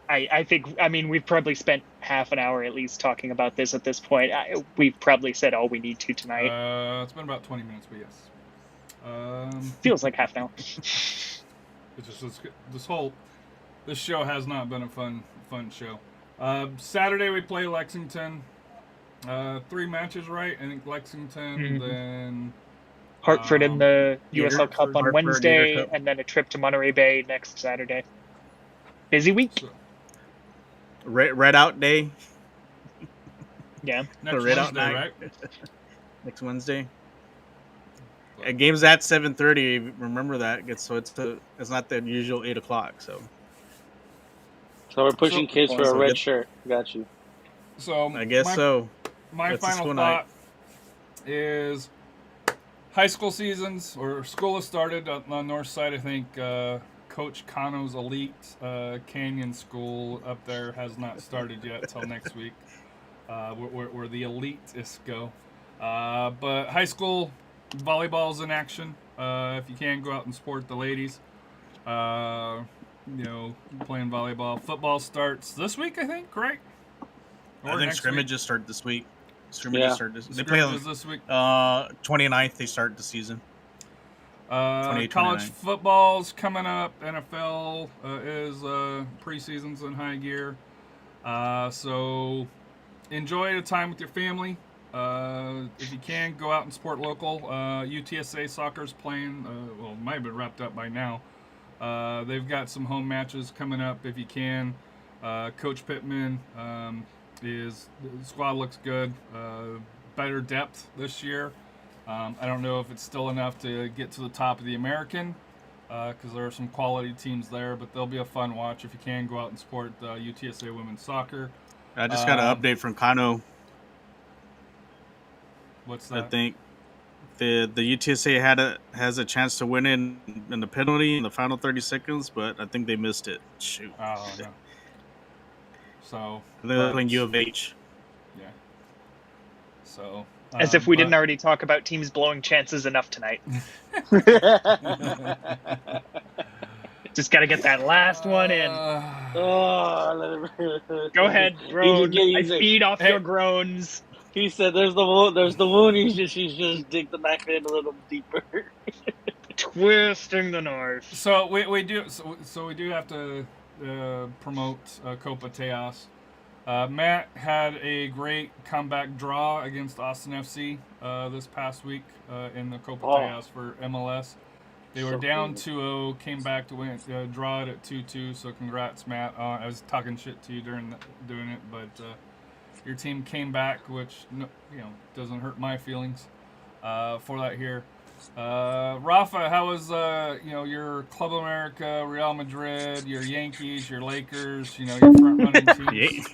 I think, we've probably spent half an hour at least talking about this at this point. We've probably said all we need to tonight. It's been about 20 minutes, but yes. Feels like half an hour. It's just this show has not been a fun show. Saturday we play Lexington. 3 matches, right? I think Lexington, then Hartford in the USL Cup on Hartford, Wednesday, Gator Cup. and then a trip to Monterey Bay next Saturday. Busy week. so Red out day. Yeah. next Red out Wednesday, night. right? Next Wednesday. Game's at 7:30. Remember that. It's not the usual 8:00. So So we're pushing kids for a So red get- shirt. Got you. So I guess so. My That's a final school thought night. is high school seasons, or school has started on the north side. I think Coach Kano's elite Canyon School up there has not started yet till next week, where the elitists go. But high school volleyball's in action. If you can, go out and support the ladies. Playing volleyball. Football starts this week, I think, right? I Or think next scrimmages start this week. Yeah. Start this. week? They play on Scrimmages this week. 29th. They start the season. 28, College 29. football's coming up. NFL is preseason's in high gear. So enjoy the time with your family. If you can, go out and support local. UTSA soccer's playing. It might have been wrapped up by now. They've got some home matches coming up. If you can, Coach Pittman the squad looks good. Better depth this year. I don't know if it's still enough to get to the top of the American, because there are some quality teams there, but they'll be a fun watch. If you can, go out and support UTSA women's soccer. I just got an update from Kano. What's I that? think the UTSA has a chance to win in the penalty in the final 30 seconds, but I think they missed it. Shoot. Oh, no. So They're playing U of H. Yeah. So As if we didn't already talk about teams blowing chances enough tonight. Just got to get that last one in. Oh, Go ahead, groan. I He's feed off your groans. He said, "There's the wound. He's just dig the knife in a little deeper." Twisting the knife. So we do have to promote Copatejas. Matt had a great comeback draw against Austin FC this past week in the Copatejas for MLS. They were So down cool. 2-0, came back to win, draw it at 2-2. So congrats, Matt. I was talking shit to you during doing it, but your team came back, which doesn't hurt my feelings for that here. Rafa, how was your Club America, Real Madrid, your Yankees, your Lakers, your front running teams?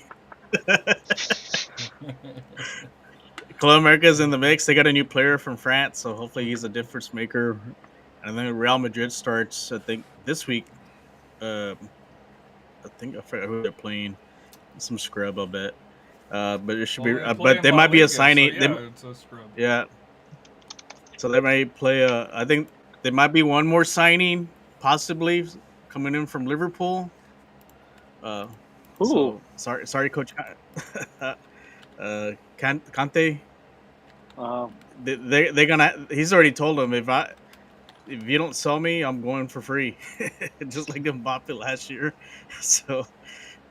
Club America's in the mix. They got a new player from France, so hopefully he's a difference maker. And then Real Madrid starts, I think, this week. I forgot who they're playing. Some scrub, I'll bet. But it should be. But there might be a signing. So it's a scrub. Yeah. So they might play. I think there might be one more signing, possibly coming in from Liverpool. So, sorry, Coach Kante. They're gonna. He's already told them if you don't sell me, I'm going for free, just like Mbappe last year. So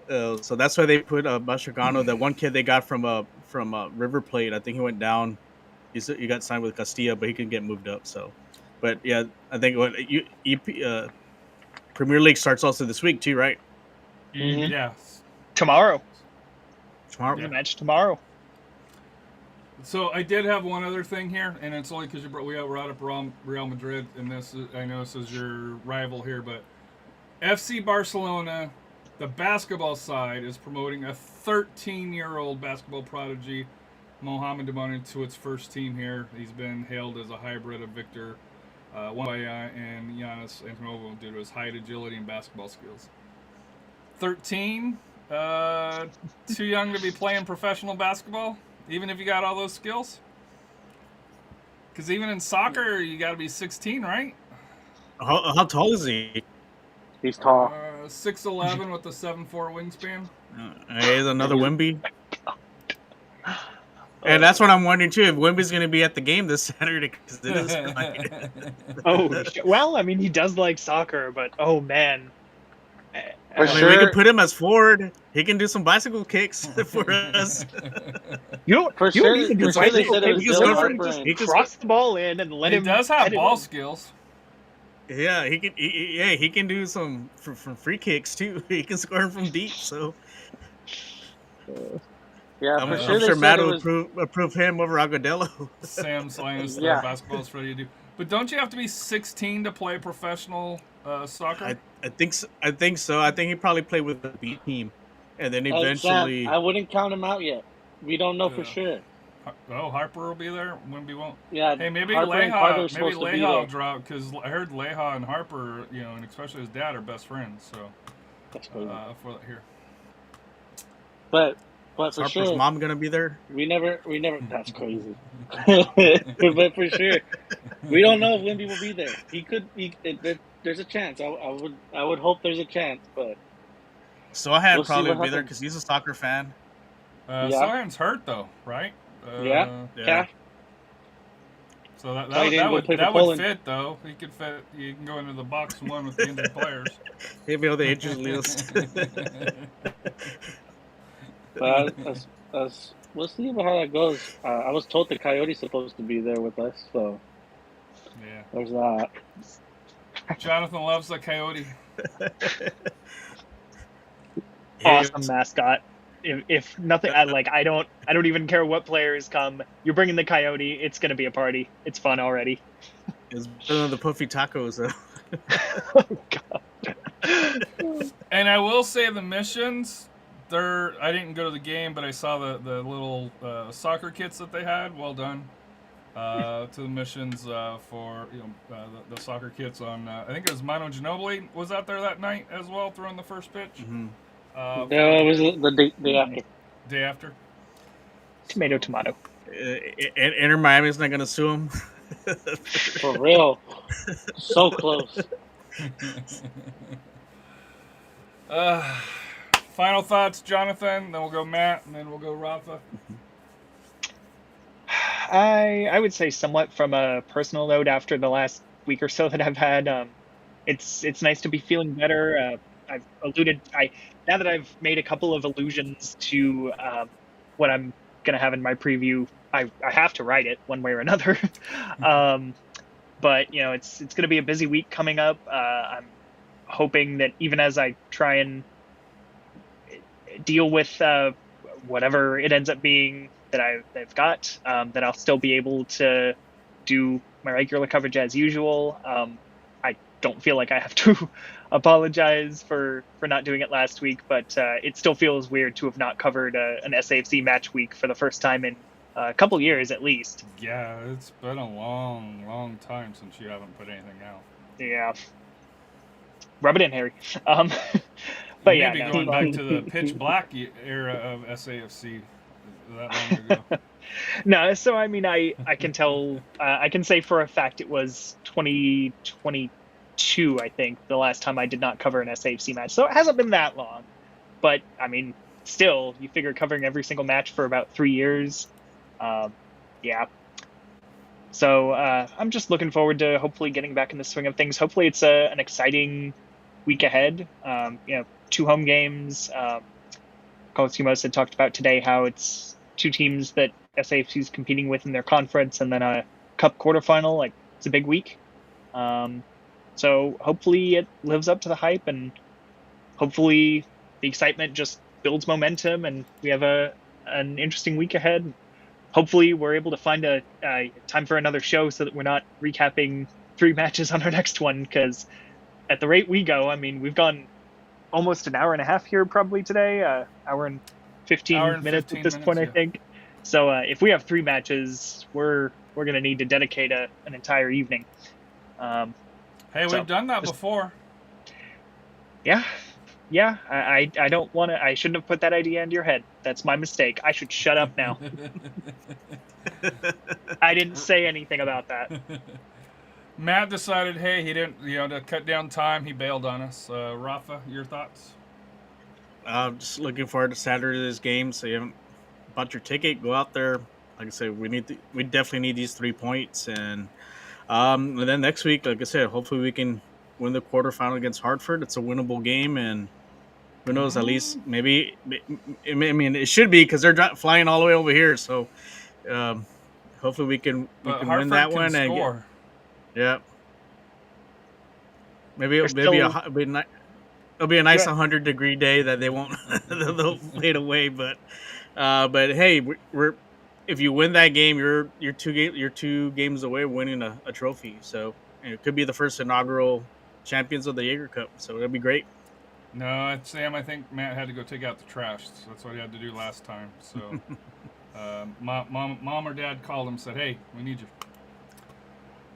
that's why they put Mascherano, that one kid they got from River Plate. I think he went down. He got signed with Castilla, but he can get moved up. So, but yeah, I think Premier League starts also this week too, right? Mm-hmm. Yeah. Tomorrow. Tomorrow. The match tomorrow. So I did have one other thing here, and it's only because we brought up Real Madrid, and I know this is your rival here, but FC Barcelona, the basketball side, is promoting a 13-year-old basketball prodigy, Mohamed Demone, to its first team here. He's been hailed as a hybrid of Victor Wembanyama and Giannis Antetokounmpo due to his height, agility, and basketball skills. 13, too young to be playing professional basketball, even if you got all those skills? Because even in soccer, you got to be 16, right? How tall is he? He's tall. 6'11" with a 7'4" wingspan. He's another Wemby. And that's what I'm wondering too. If Wemby's going to be at the game this Saturday, because it is playing. Well, I mean, he does like soccer, but oh man. For I mean, sure. we can put him as forward. He can do some bicycle kicks for us. You For don't sure- need to do for sure they bicycle said it kicks. was Dylan Literally Harper just and- cross the ball in and let He him. does have head it ball in. skills. Yeah, he can. He can do some from free kicks too. He can score from deep. So Yeah, I'm for sure. sure They said Matt it will was. approve him over Agudelo. Sam Slanus, Yeah. basketball's ready to do. But don't you have to be 16 to play professional soccer? I think so. I think he probably played with the B team, and then Sam, eventually. I wouldn't count him out yet. We don't know for Yeah. sure. Harper will be there. Wemby won't. Yeah. Hey, maybe Harper and Carter are Leha, maybe supposed to be Leha will there. drop, because I heard Leha and Harper, and especially his dad, are best friends. So That's crazy. for that here. But for Harper's sure, mom gonna be there. we never. That's crazy. But for sure, we don't know if Wemby will be there. He could. There's a chance. I would hope there's a chance, but Sohan We'll see probably what will be there happens. because he's a soccer fan. Yeah. Sohan's hurt though, right? Yeah. Yeah. calf. So that Tight end will play for would Poland. fit though. He could fit. You can go into the box one with the injured players. He'll be on the injured list. But we'll see how that goes. I was told the Coyote's supposed to be there with us, so Yeah. there's that. Jonathan loves the Coyote. Awesome mascot. If nothing, I don't even care what players come. You're bringing the Coyote. It's gonna be a party. It's fun already. It's better than the puffy tacos though. Oh God. And I will say the missions. I didn't go to the game, but I saw the little soccer kits that they had. Well done to the missions for the soccer kits on. I think it was Manu Ginobili was out there that night as well, throwing the first pitch. Mm-hmm. No, it was the day after. Day after. Tomato. Inter Miami's not gonna sue him. For real. So close. Final thoughts, Jonathan. Then we'll go Matt, and then we'll go Rafa. I would say somewhat from a personal note after the last week or so that I've had. It's nice to be feeling better. I've now that I've made a couple of allusions to what I'm gonna have in my preview, I have to write it one way or another. But it's gonna be a busy week coming up. I'm hoping that even as I try and deal with whatever it ends up being that I've got, that I'll still be able to do my regular coverage as usual. I don't feel like I have to apologize for not doing it last week, but it still feels weird to have not covered an SAFC match week for the first time in a couple years at least. Yeah, it's been a long, long time since you haven't put anything out. Yeah. Rub it in, Harry. But yeah, Maybe no. going back to the pitch black era of SAFC that long ago. No, so I mean, I can tell, I can say for a fact it was 2022, I think, the last time I did not cover an SAFC match. So it hasn't been that long. But, I mean, still, you figure covering every single match for about 3 years. Yeah. So I'm just looking forward to hopefully getting back in the swing of things. Hopefully it's an exciting week ahead. 2 home games. Coach Simos had talked about today how it's 2 teams that SAFC is competing with in their conference, and then a cup quarterfinal. Like, it's a big week. So hopefully it lives up to the hype, and hopefully the excitement just builds momentum, and we have an interesting week ahead. hopefully we're able to find a time for another show so that we're not recapping 3 matches on our next one, because at the rate we go, I mean, we've gone almost an hour and a half here probably today, hour and 15 minutes at this point, I think. So if we have 3 matches, we're going to need to dedicate an entire evening. Hey, we've done that before. Yeah. I don't want to. I shouldn't have put that idea into your head. That's my mistake. I should shut up now. I didn't say anything about that. Matt decided, hey, he didn't, to cut down time, he bailed on us. Rafa, your thoughts? Just looking forward to Saturday's game. So you haven't bought your ticket, go out there. Like I said, we definitely need these 3 points, and then next week, like I said, hopefully we can win the quarterfinal against Hartford. It's a winnable game, and who knows? At least maybe. I mean, it should be because they're flying all the way over here. So hopefully we can win that one. Score. Yeah. Maybe it'll be a nice 100-degree day that they won't they'll fade away. But hey, we're if you win that game, you're 2 games away winning a trophy. So it could be the first inaugural champions of the Jaeger Cup. So it'll be great. No, Sam, I think Matt had to go take out the trash. So that's what he had to do last time. So mom or dad called him and said, hey, we need you.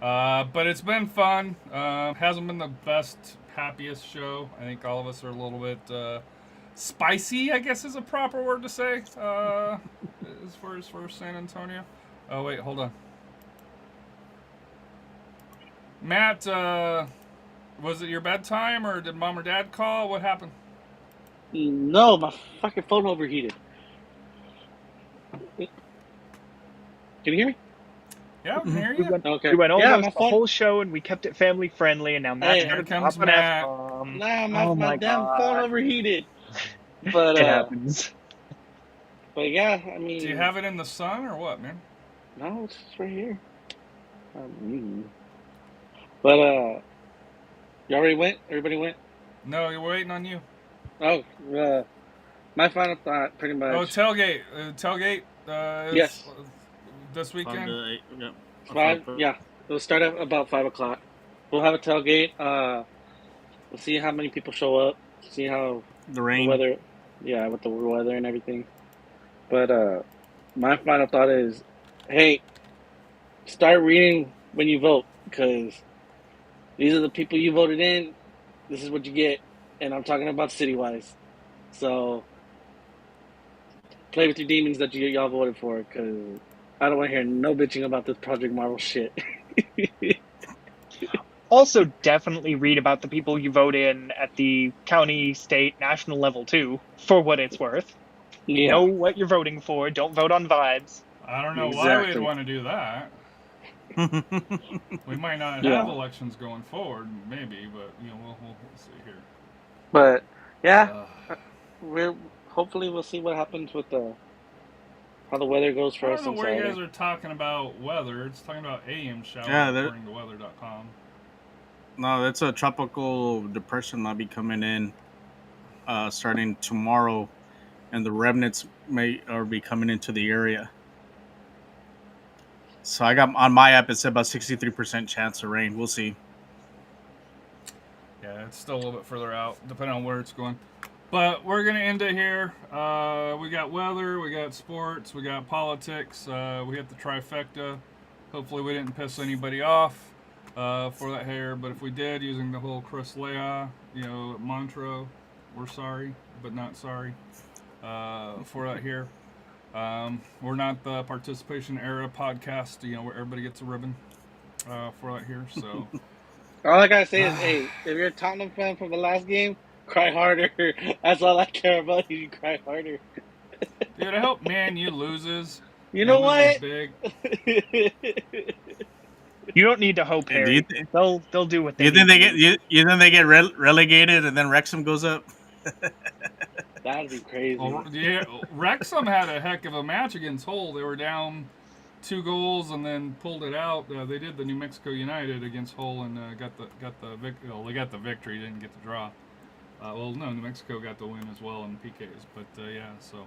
But it's been fun. Hasn't been the best, happiest show. I think all of us are a little bit spicy, I guess is a proper word to say, as far as for San Antonio. Oh, wait, hold on. Matt, was it your bedtime, or did mom or dad call? What happened? No, my fucking phone overheated. Can you hear me? Yeah, I can hear you. We went almost the whole show, and we kept it family friendly, and now Matt's here comes Matt. My damn phone overheated. But it happens. But yeah, I mean. Do you have it in the sun or what, man? No, it's right here. But you already went? Everybody went? No, we're waiting on you. Oh, my final thought, pretty much. Oh, tailgate. Tailgate. Yes. This weekend. Yeah, it'll start at about 5:00. We'll have a tailgate. We'll see how many people show up. See how the rain, weather, with the weather and everything. But my final thought is, hey, start reading when you vote, because these are the people you voted in. This is what you get, and I'm talking about city-wise. So play with your demons that y'all voted for, because I don't want to hear no bitching about this Project Marvel shit. Also, definitely read about the people you vote in at the county, state, national level, too, for what it's worth. Yeah. Know what you're voting for. Don't vote on vibes. I don't know why we'd want to do that. We might not have elections going forward, maybe, but we'll see here. But yeah, hopefully we'll see what happens with how the weather goes for us. I don't know where you guys are talking about weather. It's talking about AM shower according to weather.com. No, that's a tropical depression that'll be coming in starting tomorrow, and the remnants may be coming into the area. So I got on my app, it said about 63% chance of rain. We'll see. Yeah, it's still a little bit further out, depending on where it's going. But we're going to end it here. We got weather, we got sports, we got politics. We hit the trifecta. Hopefully we didn't piss anybody off for that hair. But if we did, using the whole Chris Lea, mantra, we're sorry, but not sorry for that hair. We're not the participation era podcast, where everybody gets a ribbon for that here. So all I gotta say is, hey, if you're a Tottenham fan from the last game, cry harder. That's all I care about. You cry harder. Dude, I hope Man U loses. You know what? Big. You don't need to hope, Harry. They'll do what they. You think they get relegated and then Wrexham goes up? That'd be crazy. Well, yeah, Wrexham had a heck of a match against Hull. They were down 2 goals and then pulled it out. They did the New Mexico United against Hull and got the victory. Well, they got the victory, didn't get the draw. New Mexico got the win as well in PKs. But yeah, so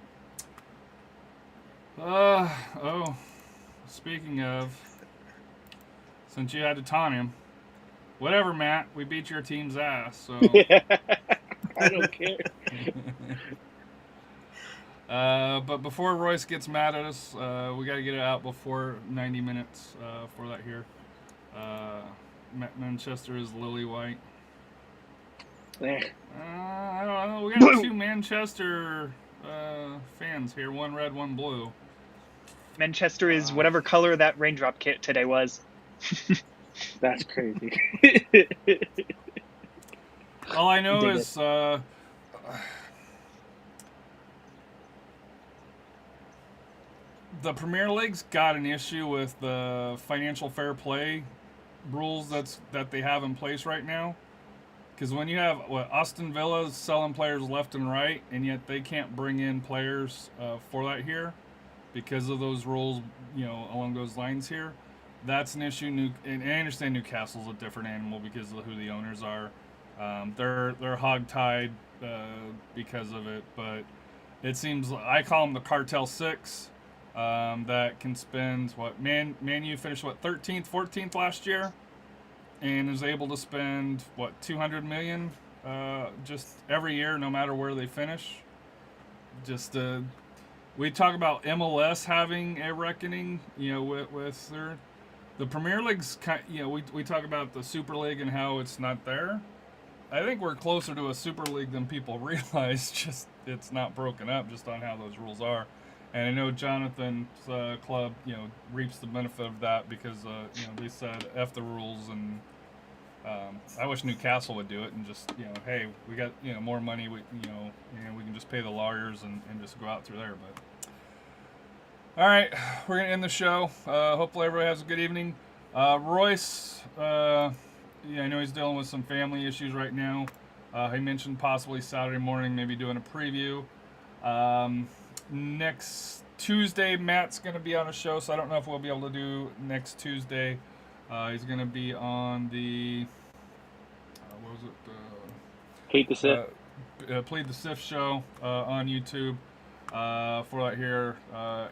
Oh, speaking of, since you had to taunt him, whatever, Matt, we beat your team's ass, so. I don't care. But before Royce gets mad at us, we got to get it out before 90 minutes for that here. Manchester is lily white. I don't know. We got two Manchester fans here. One red, one blue. Manchester is whatever color that raindrop kit today was. That's crazy. All I know is the Premier League's got an issue with the financial fair play rules that they have in place right now. Because when you have Aston Villa's selling players left and right, and yet they can't bring in players for that here because of those rules, along those lines here, that's an issue. And I understand Newcastle's a different animal because of who the owners are. They're hogtied because of it, but it seems I call them the Cartel Six. That can spend Man U finished 13th, 14th last year, and is able to spend 200 million just every year, no matter where they finish. Just we talk about MLS having a reckoning, with the Premier League's we talk about the Super League and how it's not there. I think we're closer to a Super League than people realize. Just it's not broken up just on how those rules are. And I know Jonathan's club, reaps the benefit of that because, they said F the rules, and I wish Newcastle would do it and just, hey, we got, more money, we can just pay the lawyers and just go out through there. But all right, we're gonna end the show. Hopefully everybody has a good evening. Royce, I know he's dealing with some family issues right now. He mentioned possibly Saturday morning, maybe doing a preview. Next Tuesday, Matt's going to be on a show, so I don't know if we'll be able to do next Tuesday. He's going to be on the, what was it? Plead the Fifth. Plead the Fifth show on YouTube for that here.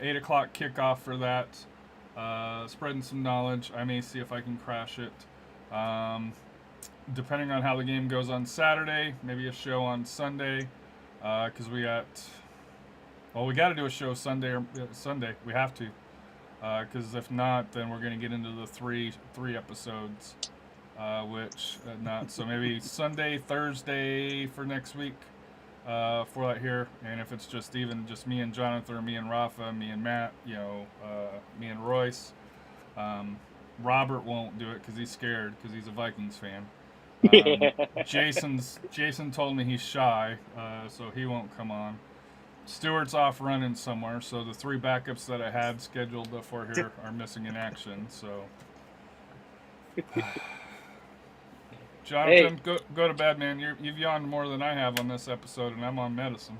8 o'clock kickoff for that. Spreading some knowledge. I may see if I can crash it. Depending on how the game goes on Saturday, maybe a show on Sunday, because we got... Well, we got to do a show Sunday. We have to, because if not, then we're going to get into the three episodes, which not. So maybe Sunday, Thursday for next week for that here. And if it's just me and Jonathan, or me and Rafa, me and Matt, me and Royce. Robert won't do it because he's scared because he's a Vikings fan. Jason told me he's shy, so he won't come on. Stewart's off running somewhere, so the three backups that I had scheduled for here are missing in action. So, Jonathan, hey. Go to bed, man. You've yawned more than I have on this episode, and I'm on medicine.